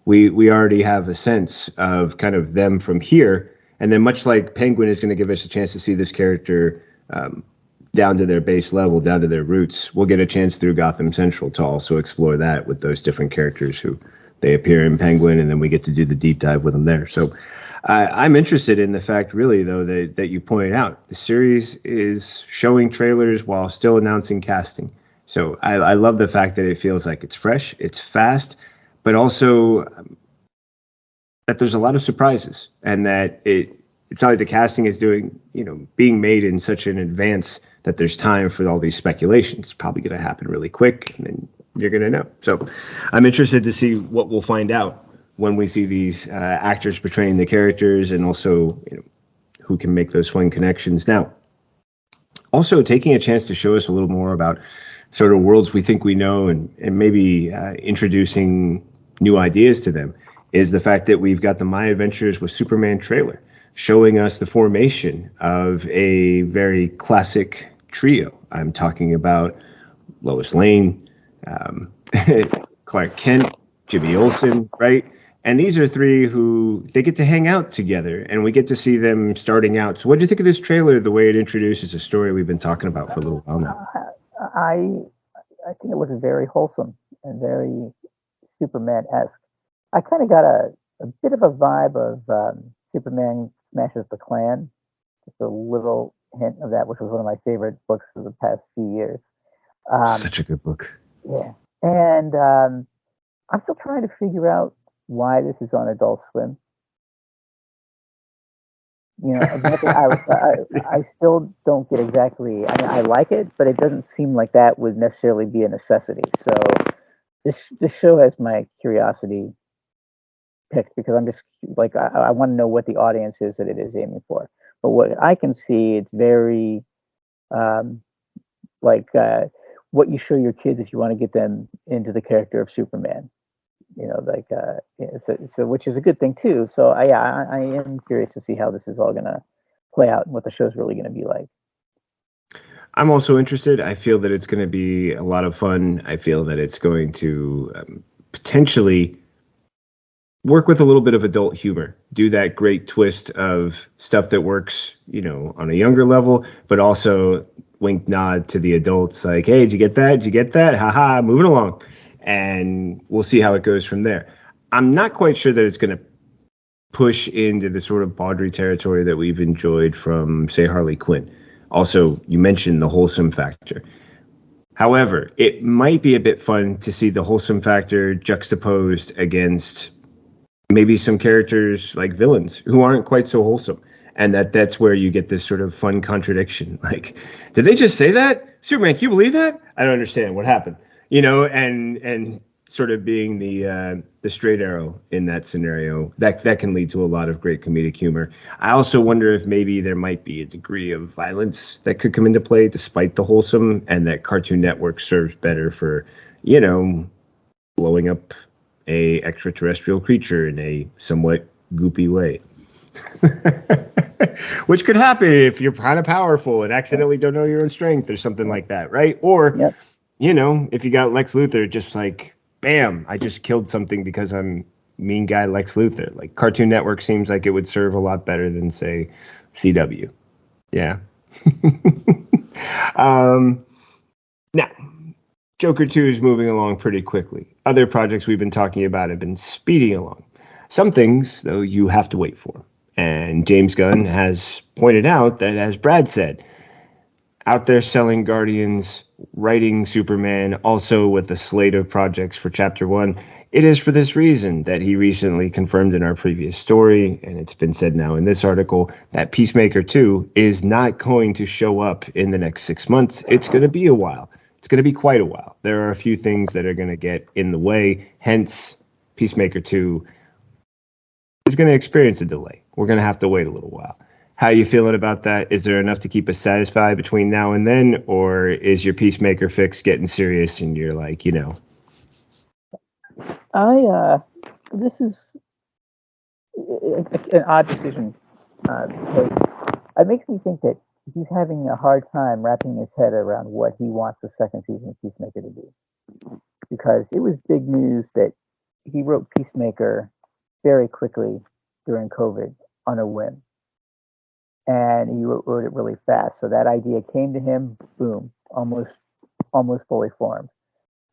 we already have a sense of kind of them from here. And then much like Penguin is going to give us a chance to see this character down to their base level, down to their roots, we'll get a chance through Gotham Central to also explore that with those different characters who they appear in Penguin, and then we get to do the deep dive with them there. So I'm interested in the fact, really, though, that you pointed out. The series is showing trailers while still announcing casting. So I love the fact that it feels like it's fresh, it's fast, but also that there's a lot of surprises, and that it's not like the casting is being made in such an advance that there's time for all these speculations. It's probably going to happen really quick, and then you're going to know. So I'm interested to see what we'll find out when we see these actors portraying the characters, and also who can make those fun connections. Now, also taking a chance to show us a little more about sort of worlds we think we know, and maybe introducing new ideas to them, is the fact that we've got the My Adventures with Superman trailer showing us the formation of a very classic trio. I'm talking about Lois Lane, Clark Kent, Jimmy Olsen, right? And these are three who they get to hang out together, and we get to see them starting out. So what do you think of this trailer, the way it introduces a story we've been talking about for a little while now?
I think it looks very wholesome and very Superman-esque. I kind of got a bit of a vibe of Superman Smashes the Klan, just a little hint of that, which was one of my favorite books of the past few years.
Such a good book.
Yeah, and I'm still trying to figure out why this is on Adult Swim. I still don't get exactly. I mean, I like it, but it doesn't seem like that would necessarily be a necessity. So this show has my curiosity picked, because I'm just like, I want to know what the audience is that it is aiming for. But what I can see, it's very um, like what you show your kids if you want to get them into the character of Superman. So which is a good thing too. So I am curious to see how this is all gonna play out and what the show's really gonna be like.
I'm also interested. I feel that it's going to be a lot of fun. I feel that it's going to potentially work with a little bit of adult humor, do that great twist of stuff that works, on a younger level, but also wink nod to the adults like, hey, did you get that? Did you get that? Haha, moving along. And we'll see how it goes from there. I'm not quite sure that it's going to push into the sort of bawdry territory that we've enjoyed from, say, Harley Quinn. Also, you mentioned the wholesome factor. However, it might be a bit fun to see the wholesome factor juxtaposed against maybe some characters like villains who aren't quite so wholesome. And that's where you get this sort of fun contradiction. Like, did they just say that? Superman, can you believe that? I don't understand what happened. And sort of being the straight arrow in that scenario, that can lead to a lot of great comedic humor. I also wonder if maybe there might be a degree of violence that could come into play despite the wholesome, and that Cartoon Network serves better for, blowing up a extraterrestrial creature in a somewhat goopy way. Which could happen if you're kind of powerful and accidentally don't know your own strength or something like that, right? Or,
Yep.
if you got Lex Luthor just like, bam, I just killed something because I'm mean guy Lex Luthor. Like, Cartoon Network seems like it would serve a lot better than, say, CW. Yeah. Now, Joker 2 is moving along pretty quickly. Other projects we've been talking about have been speeding along. Some things, though, you have to wait for. And James Gunn has pointed out that, as Brad said, out there selling Guardians, writing Superman, also with a slate of projects for Chapter 1. It is for this reason that he recently confirmed in our previous story, and it's been said now in this article, that Peacemaker 2 is not going to show up in the next 6 months. It's going to be a while. It's going to be quite a while. There are a few things that are going to get in the way, hence Peacemaker 2 is going to experience a delay. We're going to have to wait a little while. How are you feeling about that? Is there enough to keep us satisfied between now and then, or is your Peacemaker fix getting serious and you're like,
This is an odd decision. Because it makes me think that he's having a hard time wrapping his head around what he wants the second season of Peacemaker to be. Because it was big news that he wrote Peacemaker very quickly during COVID on a whim. And he wrote it really fast. So that idea came to him, boom, almost fully formed.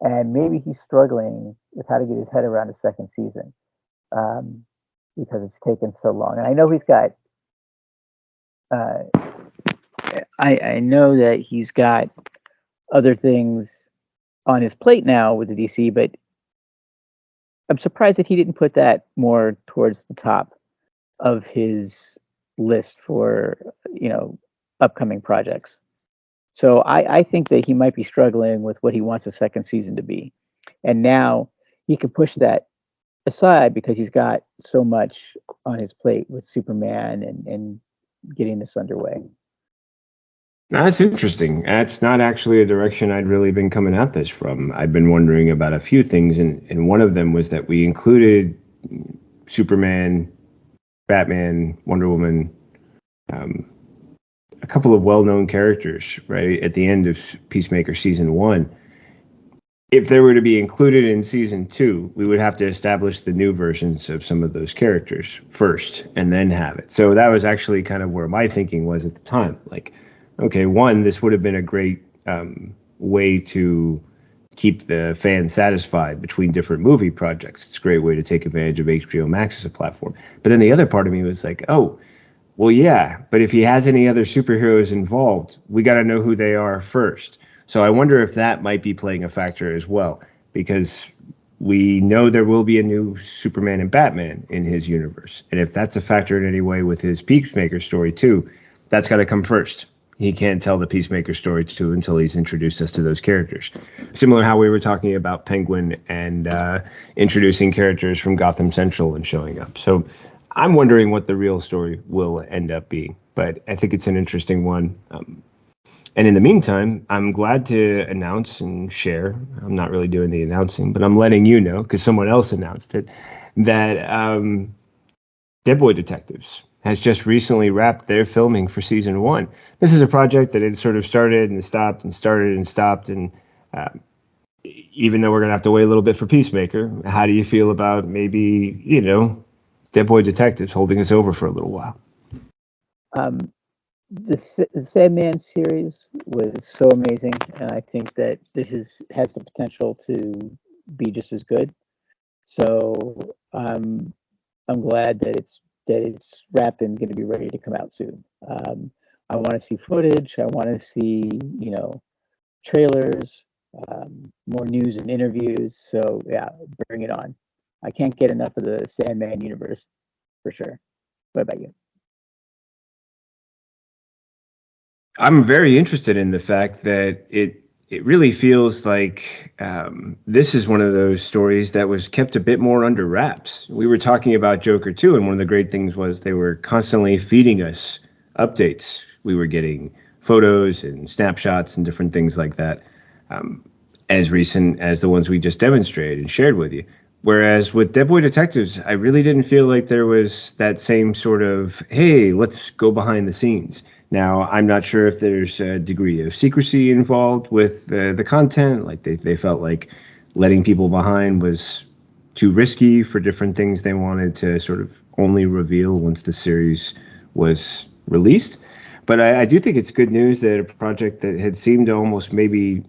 And maybe he's struggling with how to get his head around a second season because it's taken so long. And I know he's got, I know that he's got other things on his plate now with the DC, but I'm surprised that he didn't put that more towards the top of his list for, upcoming projects. So I think that he might be struggling with what he wants the second season to be. And now he can push that aside because he's got so much on his plate with Superman and getting this underway.
That's interesting. That's not actually a direction I'd really been coming at this from. I've been wondering about a few things, and one of them was that we included Superman, Batman, Wonder Woman, a couple of well-known characters, right, at the end of Peacemaker Season 1. If they were to be included in Season 2, we would have to establish the new versions of some of those characters first and then have it. So that was actually kind of where my thinking was at the time. Like, okay, one, this would have been a great way to keep the fans satisfied between different movie projects. It's a great way to take advantage of HBO Max as a platform. But then the other part of me was like, oh, well, yeah, but if he has any other superheroes involved, we got to know who they are first. So I wonder if that might be playing a factor as well, because we know there will be a new Superman and Batman in his universe. And if that's a factor in any way with his Peacemaker story too, that's got to come first. He can't tell the Peacemaker story too until he's introduced us to those characters. Similar how we were talking about Penguin and introducing characters from Gotham Central and showing up. So I'm wondering what the real story will end up being, but I think it's an interesting one. And in the meantime, I'm glad to announce and share, I'm not really doing the announcing, but I'm letting you know, because someone else announced it, that Dead Boy Detectives has just recently wrapped their filming for Season 1. This is a project that had sort of started and stopped and started and stopped, and even though we're going to have to wait a little bit for Peacemaker, how do you feel about maybe, Dead Boy Detectives holding us over for a little while?
The Sandman series was so amazing, and I think that this has the potential to be just as good. So I'm glad that it's wrapped and going to be ready to come out soon. I want to see footage. I want to see trailers, more news and interviews. So yeah, bring it on. I can't get enough of the Sandman universe, for sure. What about you?
I'm very interested in the fact that it really feels like this is one of those stories that was kept a bit more under wraps. We were talking about Joker 2, and one of the great things was they were constantly feeding us updates. We were getting photos and snapshots and different things like that, as recent as the ones we just demonstrated and shared with you. Whereas with Dead Boy Detectives, I really didn't feel like there was that same sort of, hey, let's go behind the scenes. Now, I'm not sure if there's a degree of secrecy involved with the content. Like they felt like letting people behind was too risky for different things they wanted to sort of only reveal once the series was released. But I do think it's good news that a project that had seemed to almost maybe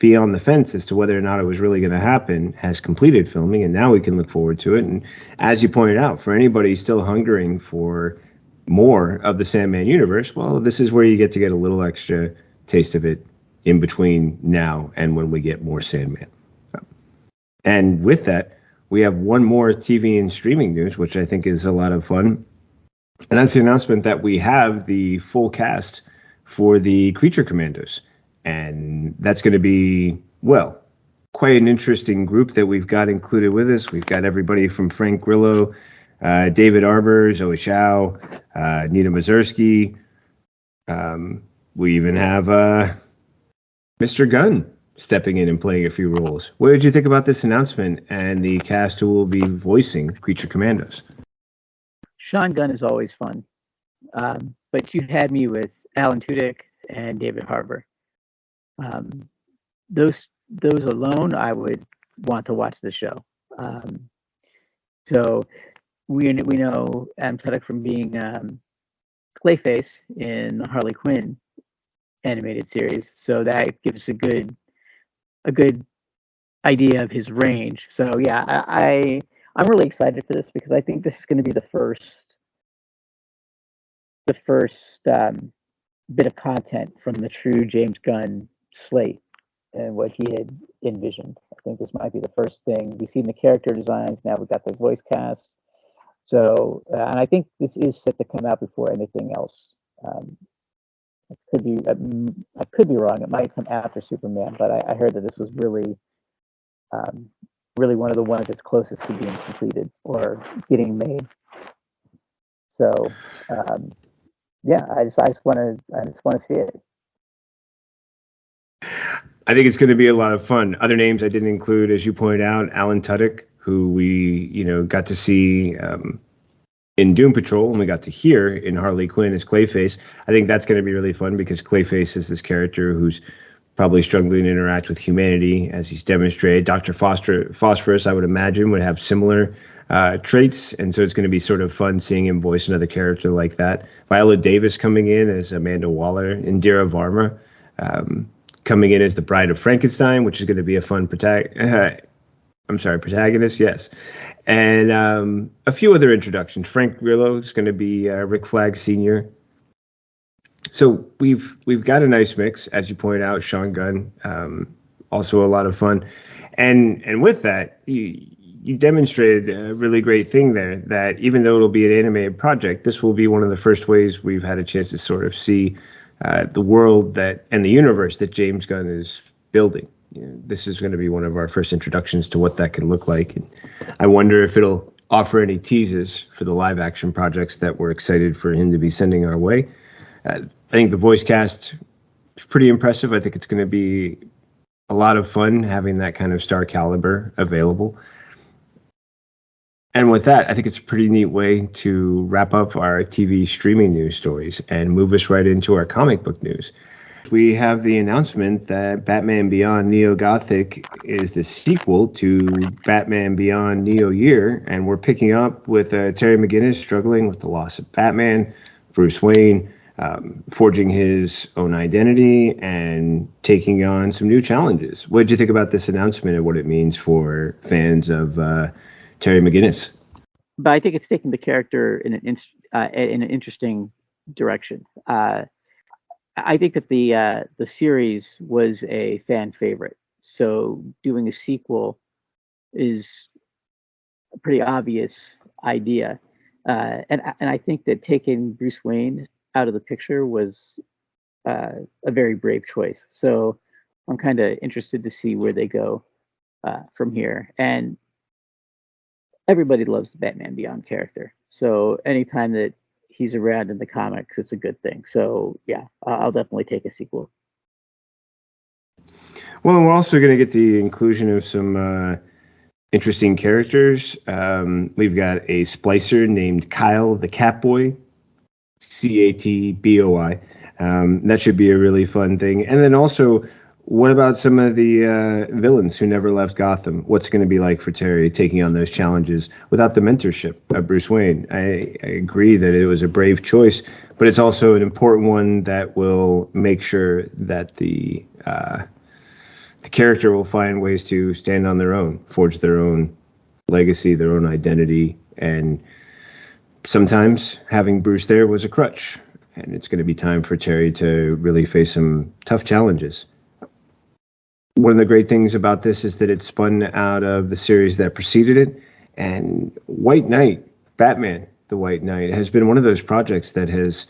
be on the fence as to whether or not it was really going to happen has completed filming, and now we can look forward to it. And as you pointed out, for anybody still hungering for more of the Sandman universe, well, this is where you get to get a little extra taste of it in between now and when we get more Sandman. And with that, we have one more TV and streaming news, which I think is a lot of fun. And that's the announcement that we have the full cast for the Creature Commandos. And that's going to be, well, quite an interesting group that we've got included with us. We've got everybody from Frank Grillo, David Arbor, Zoe Chow, Nina Mazursky. We even have Mr. Gunn stepping in and playing a few roles. What did you think about this announcement and the cast who will be voicing Creature Commandos?
Sean Gunn is always fun. But you had me with Alan Tudyk and David Harbour. Those alone, I would want to watch the show. So we know Adam Tudyk from being Clayface in the Harley Quinn animated series, so that gives a good idea of his range. So yeah, I'm really excited for this because I think this is going to be the first bit of content from the true James Gunn slate and what he had envisioned. I think this might be the first thing. We've seen the character designs, now we've got the voice cast. So, and I think this is set to come out before anything else. I could be wrong. It might come after Superman, but I heard that this was really one of the ones that's closest to being completed or getting made. So, yeah, I just want to see it.
I think it's going to be a lot of fun. Other names I didn't include, as you pointed out, Alan Tudyk, who we got to see in Doom Patrol, and we got to hear in Harley Quinn as Clayface. I think that's going to be really fun because Clayface is this character who's probably struggling to interact with humanity, as he's demonstrated. Dr. Phosphorus, I would imagine, would have similar traits, and so it's going to be sort of fun seeing him voice another character like that. Viola Davis coming in as Amanda Waller, Indira Varma coming in as the Bride of Frankenstein, which is going to be a fun protagonist, yes. And a few other introductions. Frank Grillo is going to be Rick Flag Sr. So we've got a nice mix, as you pointed out. Sean Gunn, also a lot of fun, and with that, you demonstrated a really great thing there. That even though it'll be an animated project, this will be one of the first ways we've had a chance to sort of see the world and the universe that James Gunn is building. This is going to be one of our first introductions to what that can look like, and I wonder if it'll offer any teases for the live action projects that we're excited for him to be sending our way. I think the voice cast is pretty impressive. I think it's going to be a lot of fun having that kind of star caliber available. And with that, I think it's a pretty neat way to wrap up our TV streaming news stories and move us right into our comic book news. We have the announcement that Batman Beyond Neo Gothic is the sequel to Batman Beyond Neo Year, and we're picking up with Terry McGinnis struggling with the loss of Batman, Bruce Wayne forging his own identity and taking on some new challenges. What did you think about this announcement and what it means for fans of Terry McGinnis?
But I think it's taking the character in an interesting direction. I think that the series was a fan favorite, so doing a sequel is a pretty obvious idea, and I think that taking Bruce Wayne out of the picture was a very brave choice. So I'm kind of interested to see where they go from here. And everybody loves the Batman Beyond character, so anytime that he's around in the comics, it's a good thing. So yeah, I'll definitely take a sequel.
Well, and we're also going to get the inclusion of some interesting characters. We've got a splicer named Kyle the Catboy, Catboi. That should be a really fun thing. And then also, what about some of the villains who never left Gotham? What's going to be like for Terry taking on those challenges without the mentorship of Bruce Wayne? I agree that it was a brave choice, but it's also an important one that will make sure that the character will find ways to stand on their own, forge their own legacy, their own identity, and sometimes having Bruce there was a crutch. And it's going to be time for Terry to really face some tough challenges. One of the great things about this is that it spun out of the series that preceded it. And White Knight, Batman, the White Knight, has been one of those projects that has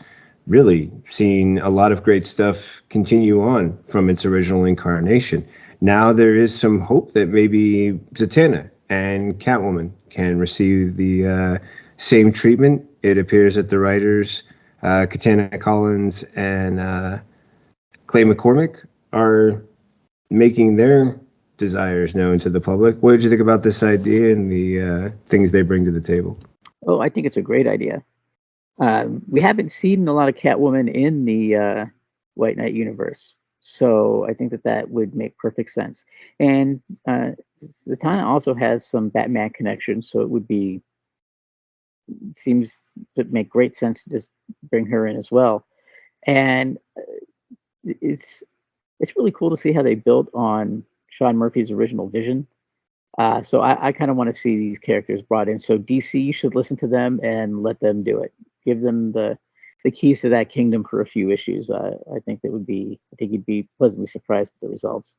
really seen a lot of great stuff continue on from its original incarnation. Now there is some hope that maybe Zatanna and Catwoman can receive the same treatment. It appears that the writers, Katana Collins and Clay McCormick, are making their desires known to the public. What did you think about this idea and the things they bring to the table?
Oh, I think it's a great idea. We haven't seen a lot of Catwoman in the White Knight universe, so I think that that would make perfect sense. And Zatanna also has some Batman connections, so it would be seems to make great sense to just bring her in as well. And it's it's really cool to see how they built on Sean Murphy's original vision. So I kind of want to see these characters brought in. So DC, you should listen to them and let them do it. Give them the keys to that kingdom for a few issues. I think that would be. I think you'd be pleasantly surprised with the results.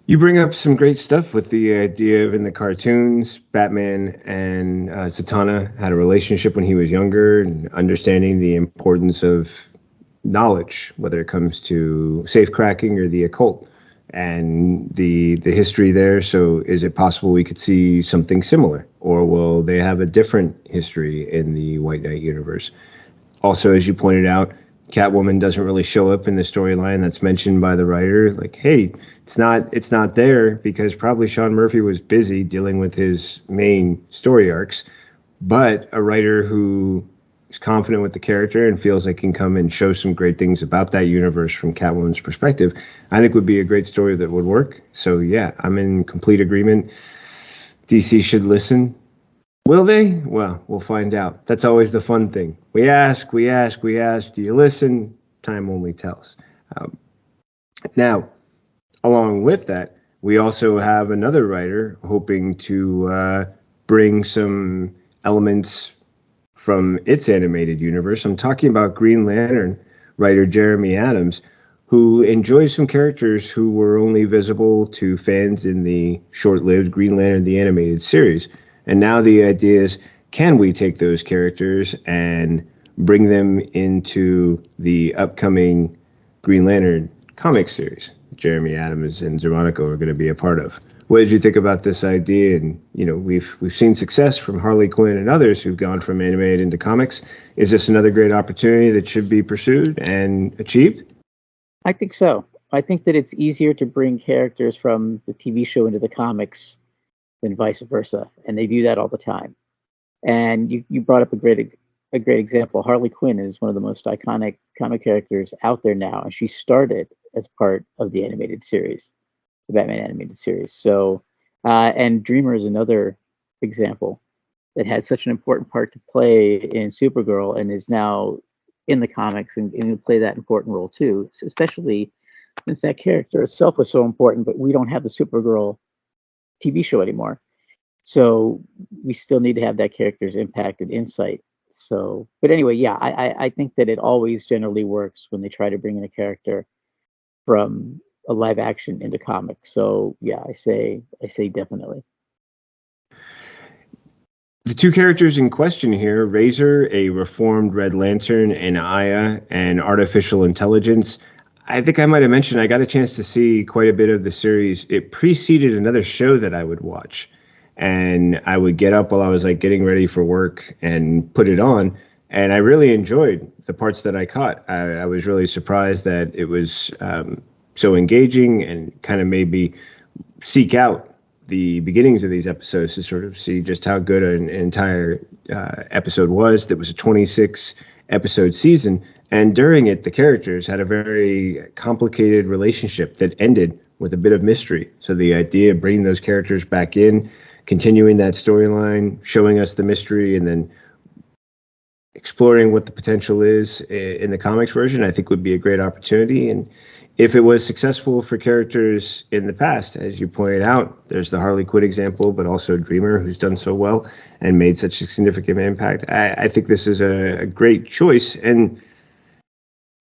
You bring up some great stuff with the idea of in the cartoons, Batman and Zatanna had a relationship when he was younger, and understanding the importance of knowledge, whether it comes to safecracking or the occult, and the history there. So, is it possible we could see something similar, or will they have a different history in the White Knight universe? Also, as you pointed out, Catwoman doesn't really show up in the storyline that's mentioned by the writer. Like, hey, it's not there because probably Sean Murphy was busy dealing with his main story arcs. But a writer who is confident with the character and feels like can come and show some great things about that universe from Catwoman's perspective, I think would be a great story that would work. So yeah, I'm in complete agreement. DC should listen. Will they? Well, we'll find out. That's always the fun thing. We ask. Do you listen? Time only tells. Now, along with that, we also have another writer hoping to bring some elements from its animated universe. I'm talking about Green Lantern writer Jeremy Adams, who enjoys some characters who were only visible to fans in the short-lived Green Lantern the Animated Series. And now the idea is, can we take those characters and bring them into the upcoming Green Lantern comic series Jeremy Adams and Zeronica are going to be a part of? What did you think about this idea? And, you know, we've seen success from Harley Quinn and others who've gone from animated into comics. Is this another great opportunity that should be pursued and achieved?
I think so. I think that it's easier to bring characters from the TV show into the comics than vice versa, and they do that all the time. And you brought up a great example. Harley Quinn is one of the most iconic comic characters out there now, and she started as part of the animated series, the Batman animated series. So, and Dreamer is another example that had such an important part to play in Supergirl and is now in the comics and will play that important role too, especially since that character itself was so important, but we don't have the Supergirl TV show anymore. So we still need to have that character's impact and insight. So, but anyway, yeah, I think that it always generally works when they try to bring in a character from a live action into comics. So yeah, I say definitely.
The two characters in question here, Razor, a reformed Red Lantern, and Aya, an artificial intelligence. I think I might have mentioned I got a chance to see quite a bit of the series. It preceded another show that I would watch. And I would get up while I was like getting ready for work and put it on. And I really enjoyed the parts that I caught. I was really surprised that it was so engaging and kind of made me seek out the beginnings of these episodes to sort of see just how good an entire episode was. That was a 26 episode season. And during it, the characters had a very complicated relationship that ended with a bit of mystery. So the idea of bringing those characters back in, continuing that storyline, showing us the mystery, and then exploring what the potential is in the comics version, I think would be a great opportunity. And if it was successful for characters in the past, as you pointed out, there's the Harley Quinn example, but also Dreamer, who's done so well and made such a significant impact. I think this is a great choice. And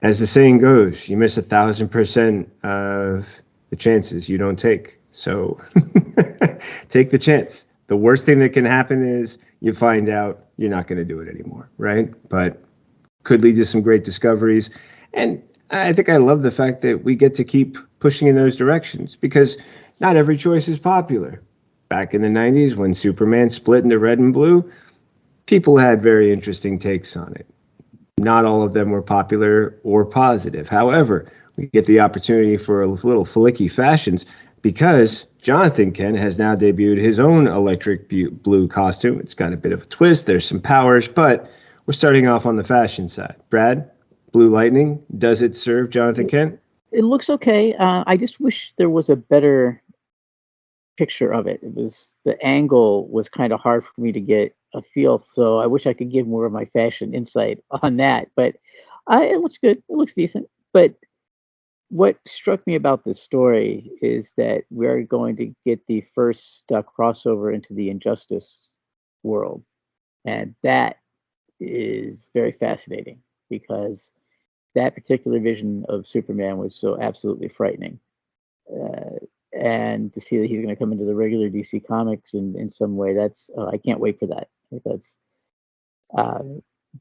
as the saying goes, you miss 1,000% of the chances you don't take. So take the chance. The worst thing that can happen is you find out you're not going to do it anymore, right? But could lead to some great discoveries. And I think I love the fact that we get to keep pushing in those directions because not every choice is popular. Back in the 90s when Superman split into red and blue, people had very interesting takes on it. Not all of them were popular or positive. However, we get the opportunity for a little flicky fashions because Jonathan Kent has now debuted his own electric blue costume. It's got a bit of a twist. There's some powers, but we're starting off on the fashion side. Brad, Blue Lightning, does it serve Jonathan Kent?
It looks okay. I just wish there was a better picture of it. The angle was kind of hard for me to get a feel, so I wish I could give more of my fashion insight on that. But it looks good. It looks decent. But what struck me about this story is that we're going to get the first crossover into the Injustice world, and that is very fascinating because that particular vision of Superman was so absolutely frightening. And to see that he's going to come into the regular DC comics in some way, I can't wait for that. I think that's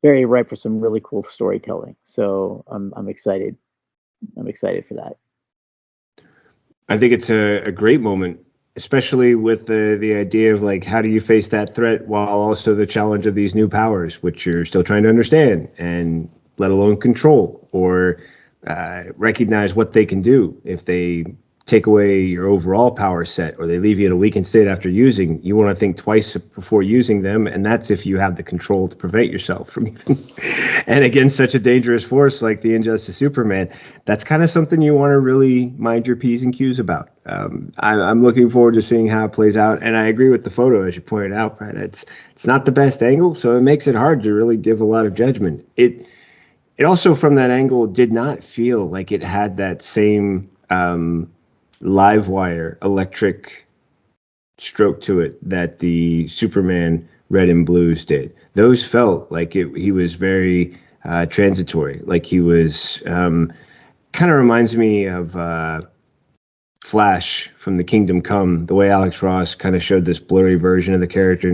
very ripe for some really cool storytelling. So I'm excited. I'm excited for that.
I think it's a great moment, especially with the idea of like, how do you face that threat while also the challenge of these new powers, which you're still trying to understand and let alone control or recognize what they can do. If they take away your overall power set or they leave you in a weakened state after using, you want to think twice before using them, and that's if you have the control to prevent yourself from even and against such a dangerous force like the Injustice Superman, that's kind of something you want to really mind your P's and Q's about. I'm looking forward to seeing how it plays out, and I agree with the photo, as you pointed out, Brad. It's not the best angle, so it makes it hard to really give a lot of judgment. It also, from that angle, did not feel like it had that same live wire electric stroke to it that the Superman red and blues did. Those felt like he was very transitory, like he was kind of reminds me of Flash from the Kingdom Come, the way Alex Ross kind of showed this blurry version of the character,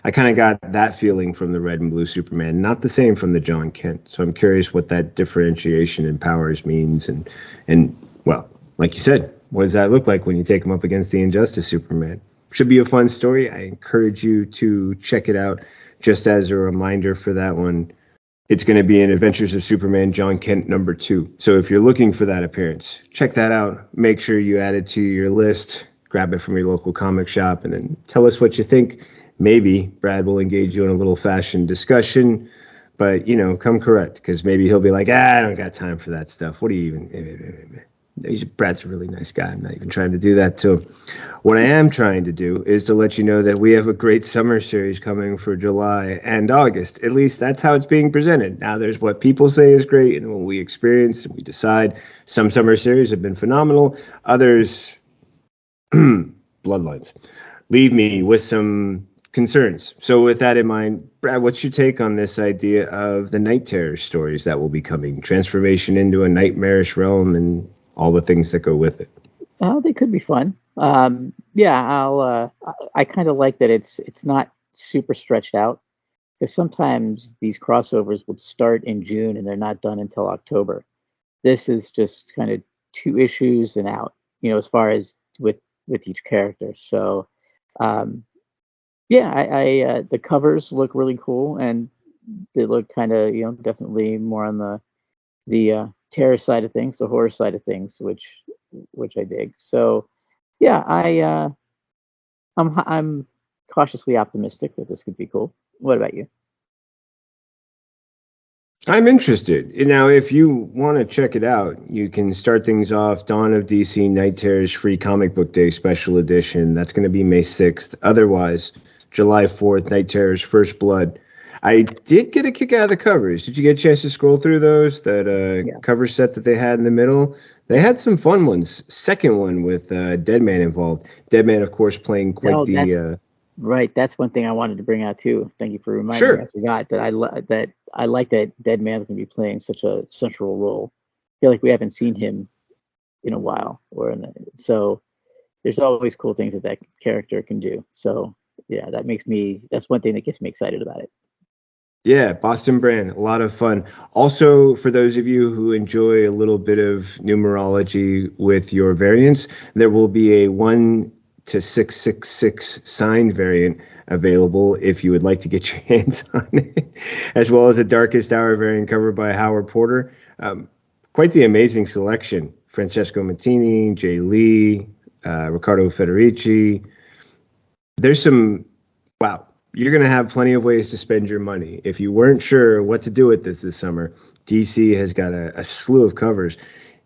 I kind of got that feeling from the red and blue Superman, not the same from the John Kent. So I'm curious what that differentiation in powers means. And well, like you said, what does that look like when you take him up against the Injustice Superman? Should be a fun story. I encourage you to check it out. Just as a reminder for that one, it's going to be in Adventures of Superman John Kent #2. So if you're looking for that appearance, check that out. Make sure you add it to your list. Grab it from your local comic shop and then tell us what you think. Maybe Brad will engage you in a little fashion discussion, but, come correct, because maybe he'll be like, I don't got time for that stuff. What do you even... Brad's a really nice guy. I'm not even trying to do that to him. What I am trying to do is to let you know that we have a great summer series coming for July and August. At least that's how it's being presented. Now there's what people say is great and what we experience and we decide. Some summer series have been phenomenal. Others, bloodlines, leave me with some concerns. So with that in mind, Brad, what's your take on this idea of the Night Terror stories that will be coming? Transformation into a nightmarish realm and all the things that go with it.
Oh, they could be fun. I kind of like that it's not super stretched out, because sometimes these crossovers would start in June and they're not done until October. This is just kind of 2 issues and out, as far as with each character. So, the covers look really cool and they look kind of, definitely more on the terror side of things, the horror side of things, which I dig. So, I'm cautiously optimistic that this could be cool. What about you?
I'm interested. Now, if you want to check it out, you can start things off Dawn of DC Night Terror's Free Comic Book Day Special Edition. That's going to be May 6th. Otherwise, July 4th, Night Terror's First Blood. I did get a kick out of the covers. Did you get a chance to scroll through those? That cover set that they had in the middle? They had some fun ones. Second one with Deadman involved. Deadman, of course, playing quite
right. That's one thing I wanted to bring out too. Thank you for reminding me. I forgot that I like that Deadman's going to be playing such a central role. I feel like we haven't seen him in a while, so there's always cool things that character can do. So yeah, that's one thing that gets me excited about it.
Yeah, Boston Brand, a lot of fun. Also, for those of you who enjoy a little bit of numerology with your variants, there will be a 1 to 666 signed variant available if you would like to get your hands on it, as well as a Darkest Hour variant covered by Howard Porter. Quite the amazing selection. Francesco Mattini, Jay Lee, Riccardo Federici. There's some, wow, you're going to have plenty of ways to spend your money. If you weren't sure what to do with this summer, DC has got a slew of covers.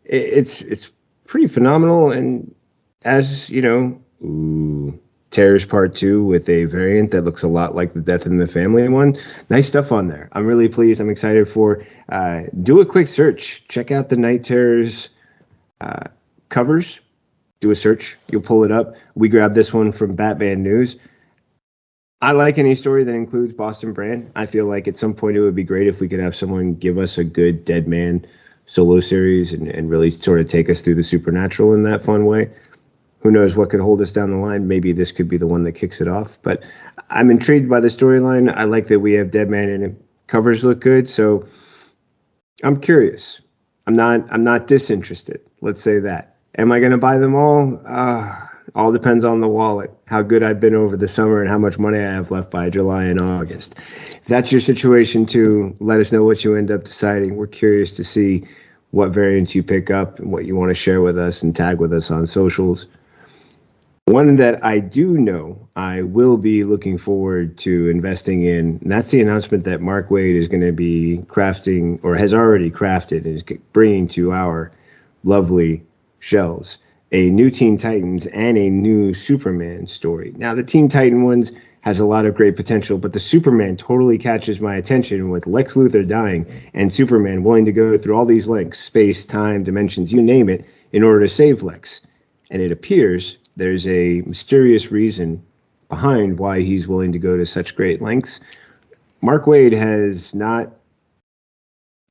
It's pretty phenomenal. And as you know, Terrors Part 2 with a variant that looks a lot like the Death in the Family one. Nice stuff on there. I'm really pleased. I'm excited for. Do a quick search. Check out the Night Terrors covers. Do a search. You'll pull it up. We grabbed this one from Batman News. I like any story that includes Boston Brand. I feel like at some point it would be great if we could have someone give us a good Dead Man solo series and really sort of take us through the supernatural in that fun way. Who knows what could hold us down the line? Maybe this could be the one that kicks it off. But I'm intrigued by the storyline. I like that we have Dead Man in it. Covers look good, so I'm curious. I'm not disinterested. Let's say that. Am I going to buy them all? All depends on the wallet, how good I've been over the summer, and how much money I have left by July and August. If that's your situation too, let us know what you end up deciding. We're curious to see what variants you pick up and what you want to share with us and tag with us on socials. One that I do know I will be looking forward to investing in, and that's the announcement that Mark Waid is going to be crafting, or has already crafted, and is bringing to our lovely shelves, a new Teen Titans and a new Superman story. Now, the Teen Titan ones has a lot of great potential, but the Superman totally catches my attention with Lex Luthor dying and Superman willing to go through all these lengths, space, time, dimensions, you name it, in order to save Lex. And it appears there's a mysterious reason behind why he's willing to go to such great lengths. Mark Waid has not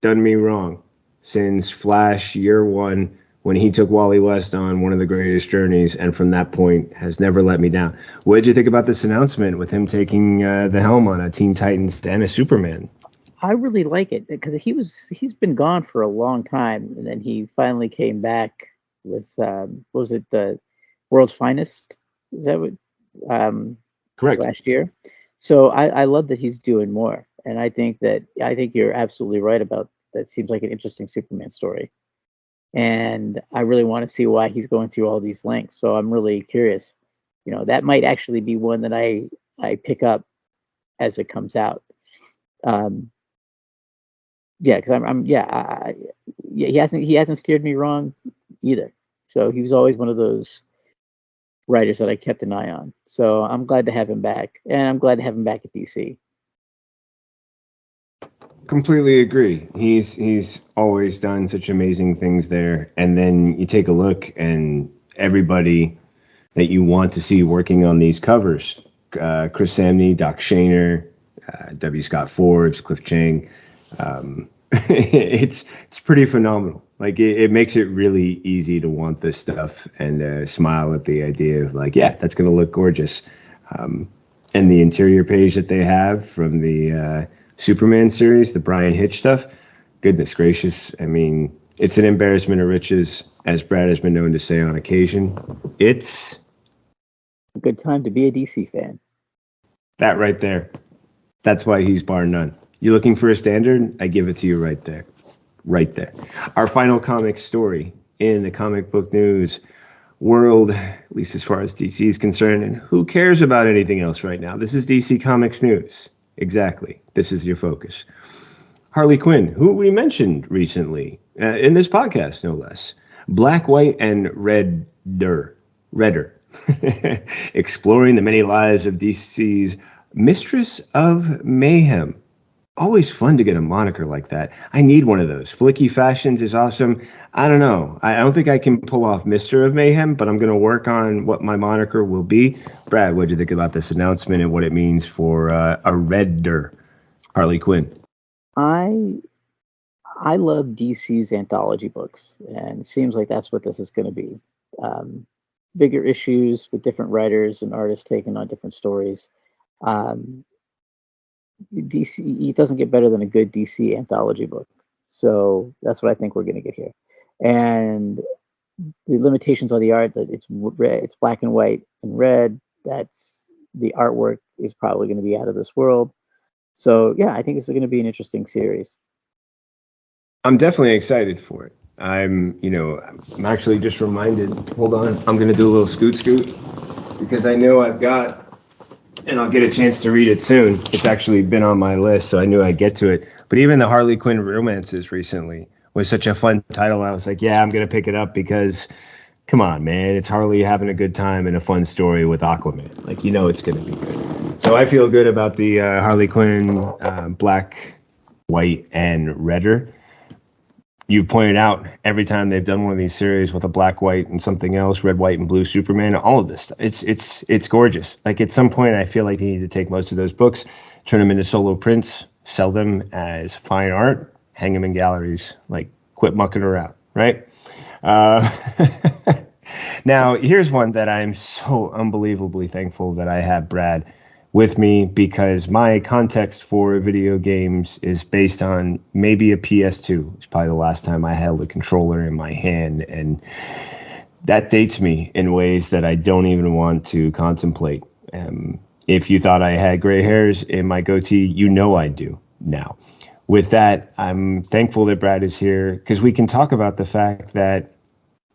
done me wrong since Flash Year One, when he took Wally West on one of the greatest journeys, and from that point has never let me down. What did you think about this announcement with him taking the helm on a Teen Titans and a Superman?
I really like it because he's been gone for a long time, and then he finally came back with what was it, the World's Finest? Is that what?
Correct.
Last year. So I love that he's doing more, and I think you're absolutely right about that. Seems like an interesting Superman story. And I really want to see why he's going through all these lengths. So I'm really curious. You know, that might actually be one that I pick up as it comes out. Yeah, because he hasn't steered me wrong either. So he was always one of those writers that I kept an eye on. So I'm glad to have him back, and I'm glad to have him back at DC.
Completely agree. He's always done such amazing things there. And then you take a look, and everybody that you want to see working on these covers, Chris Samney, Doc Shaner, W. Scott Forbes, Cliff Chang, it's pretty phenomenal. Like it makes it really easy to want this stuff and smile at the idea of like, yeah, that's going to look gorgeous. And the interior page that they have from the Superman series, the Brian Hitch stuff, goodness gracious. I mean, it's an embarrassment of riches, as Brad has been known to say on occasion. It's
a good time to be a DC fan.
That right there. That's why he's bar none. You're looking for a standard? I give it to you right there. Right there. Our final comic story in the comic book news world, at least as far as DC is concerned, and who cares about anything else right now? This is DC Comics news. Exactly. This is your focus. Harley Quinn, who we mentioned recently in this podcast, no less. Black, White, and Redder. Exploring the many lives of DC's Mistress of Mayhem. Always fun to get a moniker like that. I need one of those. Flicky Fashions is awesome. I don't know. I don't think I can pull off Mr. of Mayhem, but I'm going to work on what my moniker will be. Brad, what do you think about this announcement and what it means for a redder Harley Quinn?
I love DC's anthology books, and it seems like that's what this is going to be. Bigger issues with different writers and artists taking on different stories. DC, it doesn't get better than a good DC anthology book. So that's what I think we're going to get here. And the limitations on the art, that it's red, it's black and white and red. That's the artwork is probably going to be out of this world. So yeah, I think it's going to be an interesting series.
I'm definitely excited for it. I'm actually just reminded. Hold on, I'm gonna do a little scoot because I know I've got, and I'll get a chance to read it soon. It's actually been on my list, so I knew I'd get to it. But even the Harley Quinn romances recently was such a fun title. I was like, yeah, I'm gonna pick it up because, come on, man, it's Harley having a good time and a fun story with Aquaman. Like, it's gonna be good. So I feel good about the Harley Quinn Black, White, and Redder. You pointed out every time they've done one of these series with a black, white, and something else, red, white, and blue Superman, all of this stuff. It's gorgeous. Like, at some point, I feel like they need to take most of those books, turn them into solo prints, sell them as fine art, hang them in galleries. Like, quit mucking around, right? Now, here's one that I'm so unbelievably thankful that I have Brad with me, because my context for video games is based on maybe a PS2. It's probably the last time I held a controller in my hand, and that dates me in ways that I don't even want to contemplate. If you thought I had gray hairs in my goatee, I do now. With that, I'm thankful that Brad is here, because we can talk about the fact that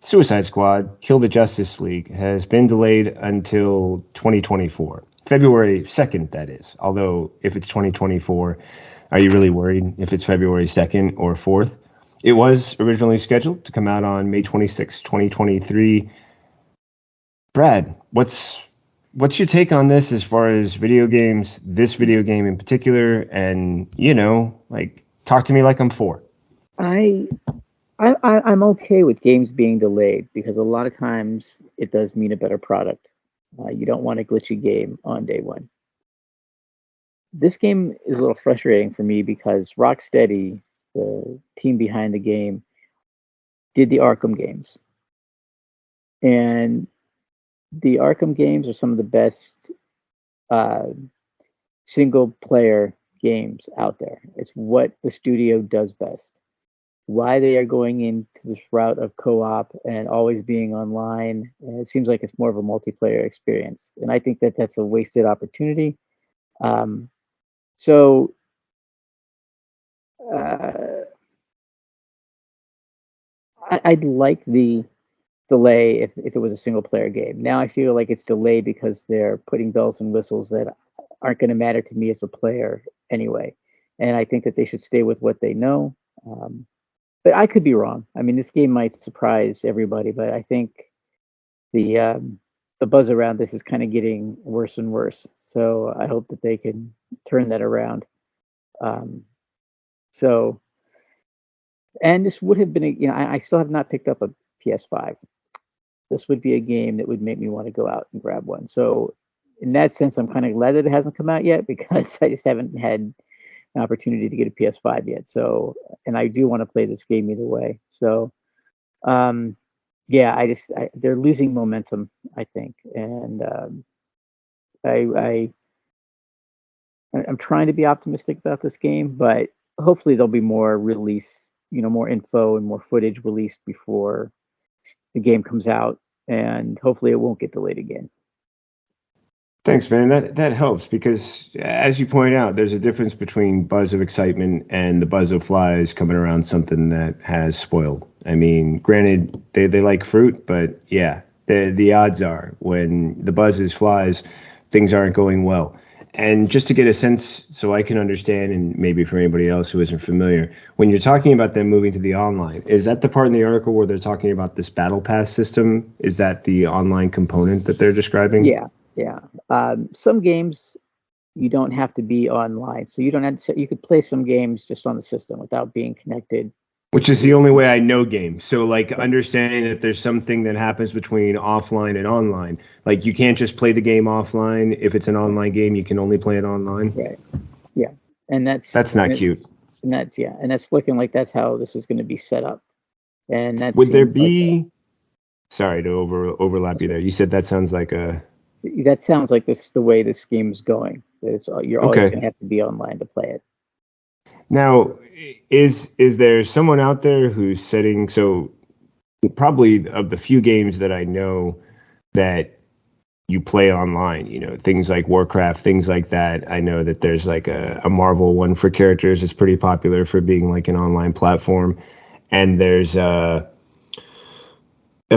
Suicide Squad, Kill the Justice League, has been delayed until 2024. February 2nd, that is. Although, if it's 2024, are you really worried if it's February 2nd or 4th? It was originally scheduled to come out on May 26, 2023. Brad, what's your take on this as far as video games, this video game in particular, and, talk to me like I'm 4.
I'm okay with games being delayed, because a lot of times it does mean a better product. You don't want a glitchy game on day one. This game is a little frustrating for me because Rocksteady, the team behind the game, did the Arkham games. And the Arkham games are some of the best single player games out there. It's what the studio does best. Why they are going into this route of co-op and always being online, it seems like it's more of a multiplayer experience, and I think that that's a wasted opportunity. So I'd like the delay if it was a single player game. Now I feel like it's delayed because they're putting bells and whistles that aren't going to matter to me as a player anyway, and I think that they should stay with what they know. But I could be wrong. I mean, this game might surprise everybody, but I think the buzz around this is kind of getting worse and worse. So I hope that they can turn that around. And this would have been I still have not picked up a PS5. This would be a game that would make me want to go out and grab one. So in that sense, I'm kind of glad that it hasn't come out yet, because I just haven't had an opportunity to get a PS5 yet. So, and I do want to play this game either way. So, yeah, they're losing momentum, I think, and I'm trying to be optimistic about this game, but hopefully there'll be more release, more info and more footage released before the game comes out, and hopefully it won't get delayed again.
Thanks, man. That helps, because, as you point out, there's a difference between buzz of excitement and the buzz of flies coming around something that has spoiled. I mean, granted, they like fruit, but yeah, the odds are when the buzz is flies, things aren't going well. And just to get a sense, so I can understand, and maybe for anybody else who isn't familiar, when you're talking about them moving to the online, is that the part in the article where they're talking about this battle pass system? Is that the online component that they're describing?
Yeah. Some games you don't have to be online, so you don't have to. You could play some games just on the system without being connected.
Which is the only way I know games. So, like, understanding that there's something that happens between offline and online. Like, you can't just play the game offline. If it's an online game, you can only play it online.
Right. Yeah, and that's
not cute.
And that's looking like that's how this is going to be set up. And that's
would there be? Sorry to overlap you there. You said that sounds like a.
That sounds like this is the way this game is going. You're always going to have to be online to play it.
Now, is there someone out there who's setting, so probably of the few games that I know that you play online, things like Warcraft, things like that. I know that there's like a Marvel one for characters. It's pretty popular for being like an online platform. and there's a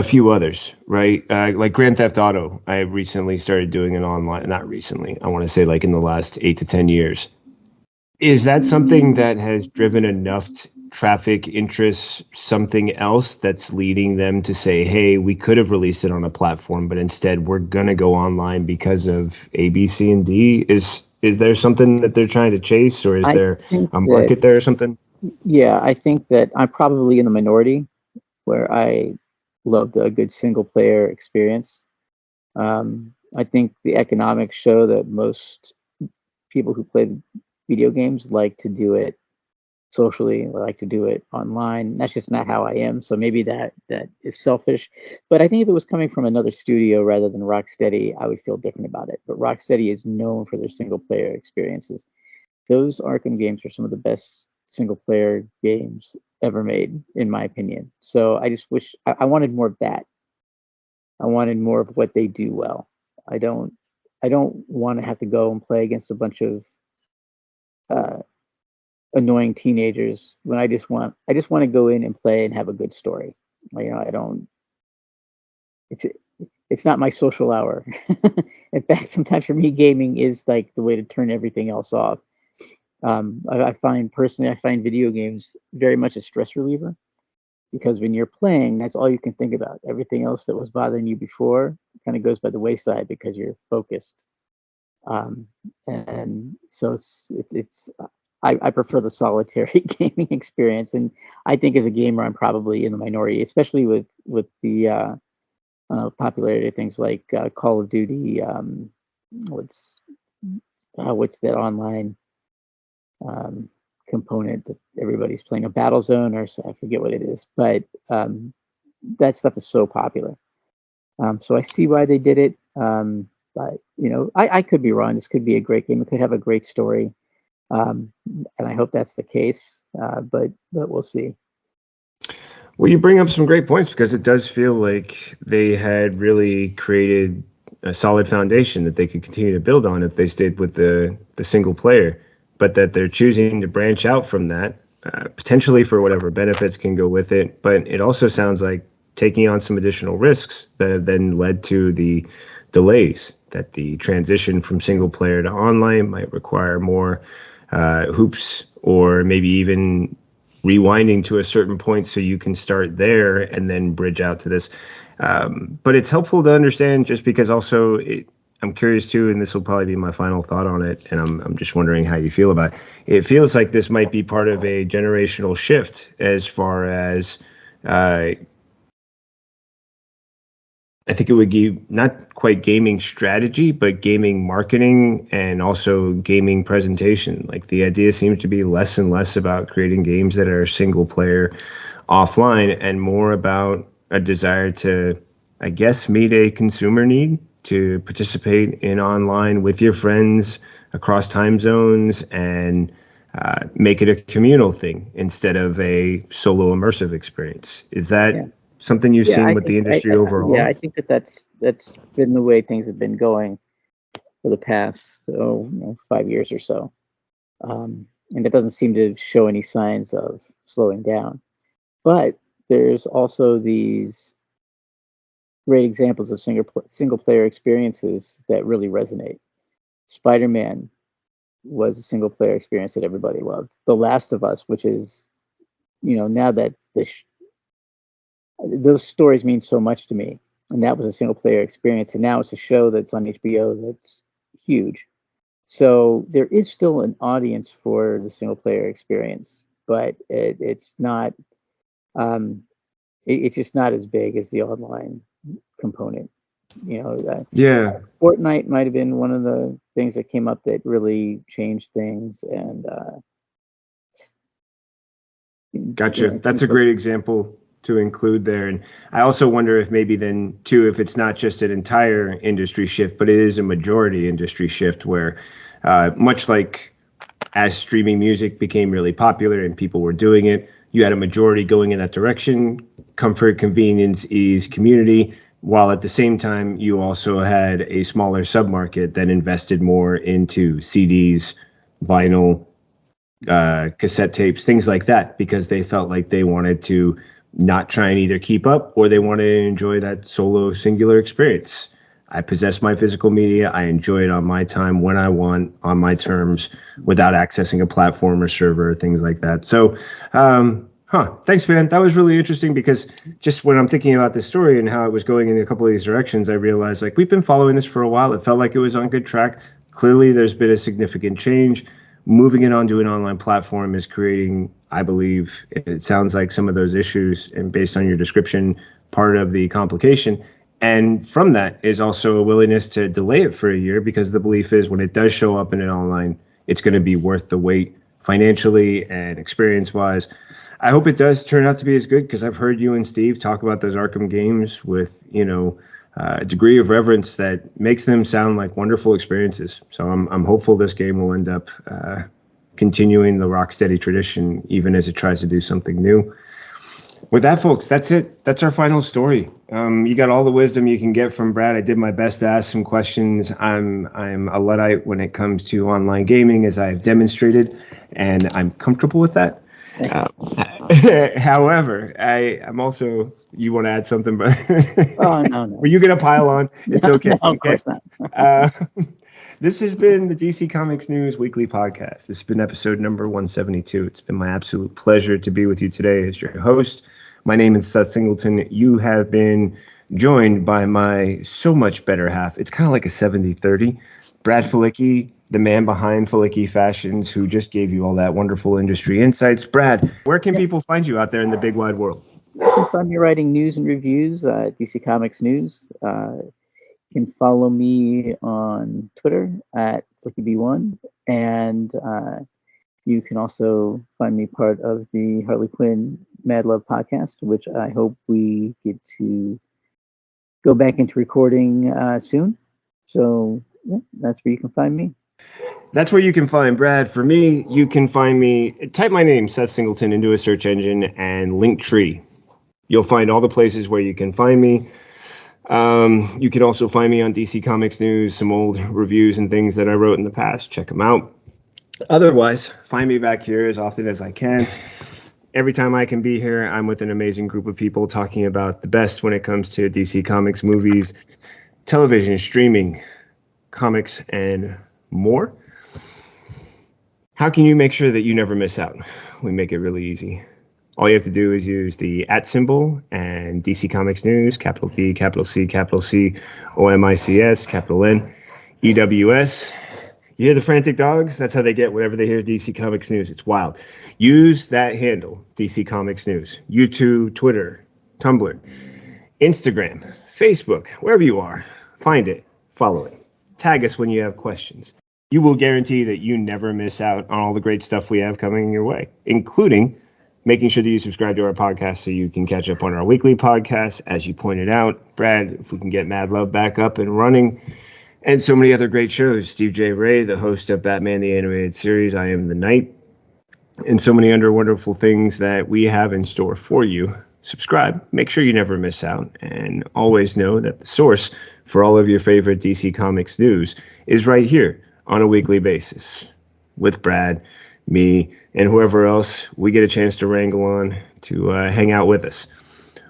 few others, right? Like Grand Theft Auto, I recently started doing it online. Not recently, I want to say like in the last 8 to 10 years. Is that something that has driven enough traffic, interest, something else that's leading them to say, hey, we could have released it on a platform, but instead we're going to go online because of A, B, C, and D? Is there something that they're trying to chase, or is there a market there or something?
Yeah, I think that I'm probably in the minority where I loved a good single player experience. I think the economics show that most people who play video games like to do it socially, like to do it online. That's just not how I am. So maybe that is selfish. But I think if it was coming from another studio rather than Rocksteady, I would feel different about it. But Rocksteady is known for their single player experiences. Those Arkham games are some of the best single player games ever made, in my opinion. So I just wish I wanted more of that. I wanted more of what they do well. I don't I don't want to have to go and play against a bunch of uh, annoying teenagers when I just want to go in and play and have a good story. I don't. It's it's not my social hour. In fact, sometimes for me, gaming is like the way to turn everything else off. I find personally, I find video games very much a stress reliever because when you're playing, that's all you can think about. Everything else that was bothering you before kind of goes by the wayside because you're focused. Um, and so it's I prefer the solitary gaming experience, and I think as a gamer, I'm probably in the minority, especially with the popularity of things like Call of Duty. What's what's that online um, component that everybody's playing, a battle zone, or I forget what it is, but that stuff is so popular. So I see why they did it. But I could be wrong. This could be a great game. It could have a great story, and I hope that's the case. But we'll see.
Well, you bring up some great points because it does feel like they had really created a solid foundation that they could continue to build on if they stayed with the single player, but that they're choosing to branch out from that, potentially for whatever benefits can go with it. But it also sounds like taking on some additional risks that have then led to the delays, that the transition from single player to online might require more hoops, or maybe even rewinding to a certain point so you can start there and then bridge out to this. But it's helpful to understand, just because also I'm curious too, and this will probably be my final thought on it, and I'm just wondering how you feel about it. It feels like this might be part of a generational shift as far as I think it would give not quite gaming strategy, but gaming marketing and also gaming presentation. Like, the idea seems to be less and less about creating games that are single player offline and more about a desire to, I guess, meet a consumer need to participate in online with your friends across time zones and make it a communal thing instead of a solo immersive experience. Is that something you've seen with the industry overall?
Yeah, I think that's been the way things have been going for the past 5 years or so, and it doesn't seem to show any signs of slowing down. But there's also these great examples of single player experiences that really resonate. Spider-Man was a single player experience that everybody loved. The Last of Us, which is, now that those stories mean so much to me, and that was a single player experience, and now it's a show that's on HBO that's huge. So there is still an audience for the single player experience, but it's not it's just not as big as the online component. Fortnite might have been one of the things that came up that really changed things, and
gotcha. That's a great example to include there. And I also wonder if maybe then too, if it's not just an entire industry shift, but it is a majority industry shift where much like as streaming music became really popular and people were doing it, you had a majority going in that direction: comfort, convenience, ease, community, while at the same time you also had a smaller submarket that invested more into CDs, vinyl, cassette tapes, things like that, because they felt like they wanted to not try and either keep up or they wanted to enjoy that solo singular experience. I possess my physical media. I enjoy it on my time, when I want, on my terms, without accessing a platform or server, things like that. So, thanks, man. That was really interesting, because just when I'm thinking about this story and how it was going in a couple of these directions, I realized, like, we've been following this for a while. It felt like it was on good track. Clearly, there's been a significant change. Moving it onto an online platform is creating, I believe, it sounds like, some of those issues, and based on your description, part of the complication. And from that is also a willingness to delay it for a year, because the belief is when it does show up in an online, it's going to be worth the wait financially and experience-wise. I hope it does turn out to be as good, because I've heard you and Steve talk about those Arkham games with, a degree of reverence that makes them sound like wonderful experiences. So I'm hopeful this game will end up continuing the Rocksteady tradition, even as it tries to do something new. With that, folks, that's it. That's our final story. You got all the wisdom you can get from Brad. I did my best to ask some questions. I'm a Luddite when it comes to online gaming, as I've demonstrated, and I'm comfortable with that. However, I'm also. You want to add something, but
no.
Were you going to pile on? It's okay.
No, of course not.
This has been the DC Comics News Weekly Podcast. This has been episode number 172. It's been my absolute pleasure to be with you today as your host. My name is Seth Singleton. You have been joined by my so much better half. It's kind of like a 70-30. Brad Felicki, the man behind Felicki Fashions, who just gave you all that wonderful industry insights. Brad, where can people find you out there in the big wide world?
You can find me writing news and reviews at DC Comics News. You can follow me on Twitter at FlickyB1, and you can also find me part of the Harley Quinn Mad Love podcast, which I hope we get to go back into recording soon. So yeah, that's where you can find me.
That's where you can find Brad. For me, you can find me, type my name, Seth Singleton, into a search engine and Linktree. You'll find all the places where you can find me. You can also find me on DC Comics News, some old reviews and things that I wrote in the past. Check them out. Otherwise, find me back here as often as I can. Every time I can be here, I'm with an amazing group of people talking about the best when it comes to DC Comics, movies, television, streaming, comics, and more. How can you make sure that you never miss out? We make it really easy. All you have to do is use the @ symbol and DC Comics News, capital D, capital C, OMICS, capital N, EWS. You hear the frantic dogs? That's how they get whenever they hear DC Comics News. It's wild. Use that handle, DC Comics News. YouTube, Twitter, Tumblr, Instagram, Facebook, wherever you are. Find it, follow it. Tag us when you have questions. You will guarantee that you never miss out on all the great stuff we have coming your way, including making sure that you subscribe to our podcast so you can catch up on our weekly podcast. As you pointed out, Brad, if we can get Mad Love back up and running, and so many other great shows. Steve J. Ray, the host of Batman the Animated Series, I Am the Knight, and so many other wonderful things that we have in store for you. Subscribe. Make sure you never miss out, and always know that the source for all of your favorite DC Comics news is right here on a weekly basis with Brad, me, and whoever else we get a chance to wrangle on to hang out with us.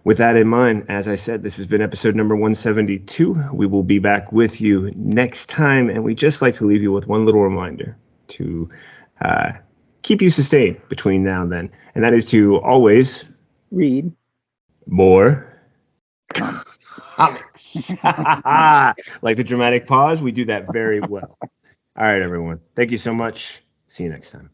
With that in mind, as I said, this has been episode number 172. We will be back with you next time, and we just like to leave you with one little reminder to keep you sustained between now and then, and that is to always
read
more comics. Like the dramatic pause, we do that very well. All right, everyone. Thank you so much. See you next time.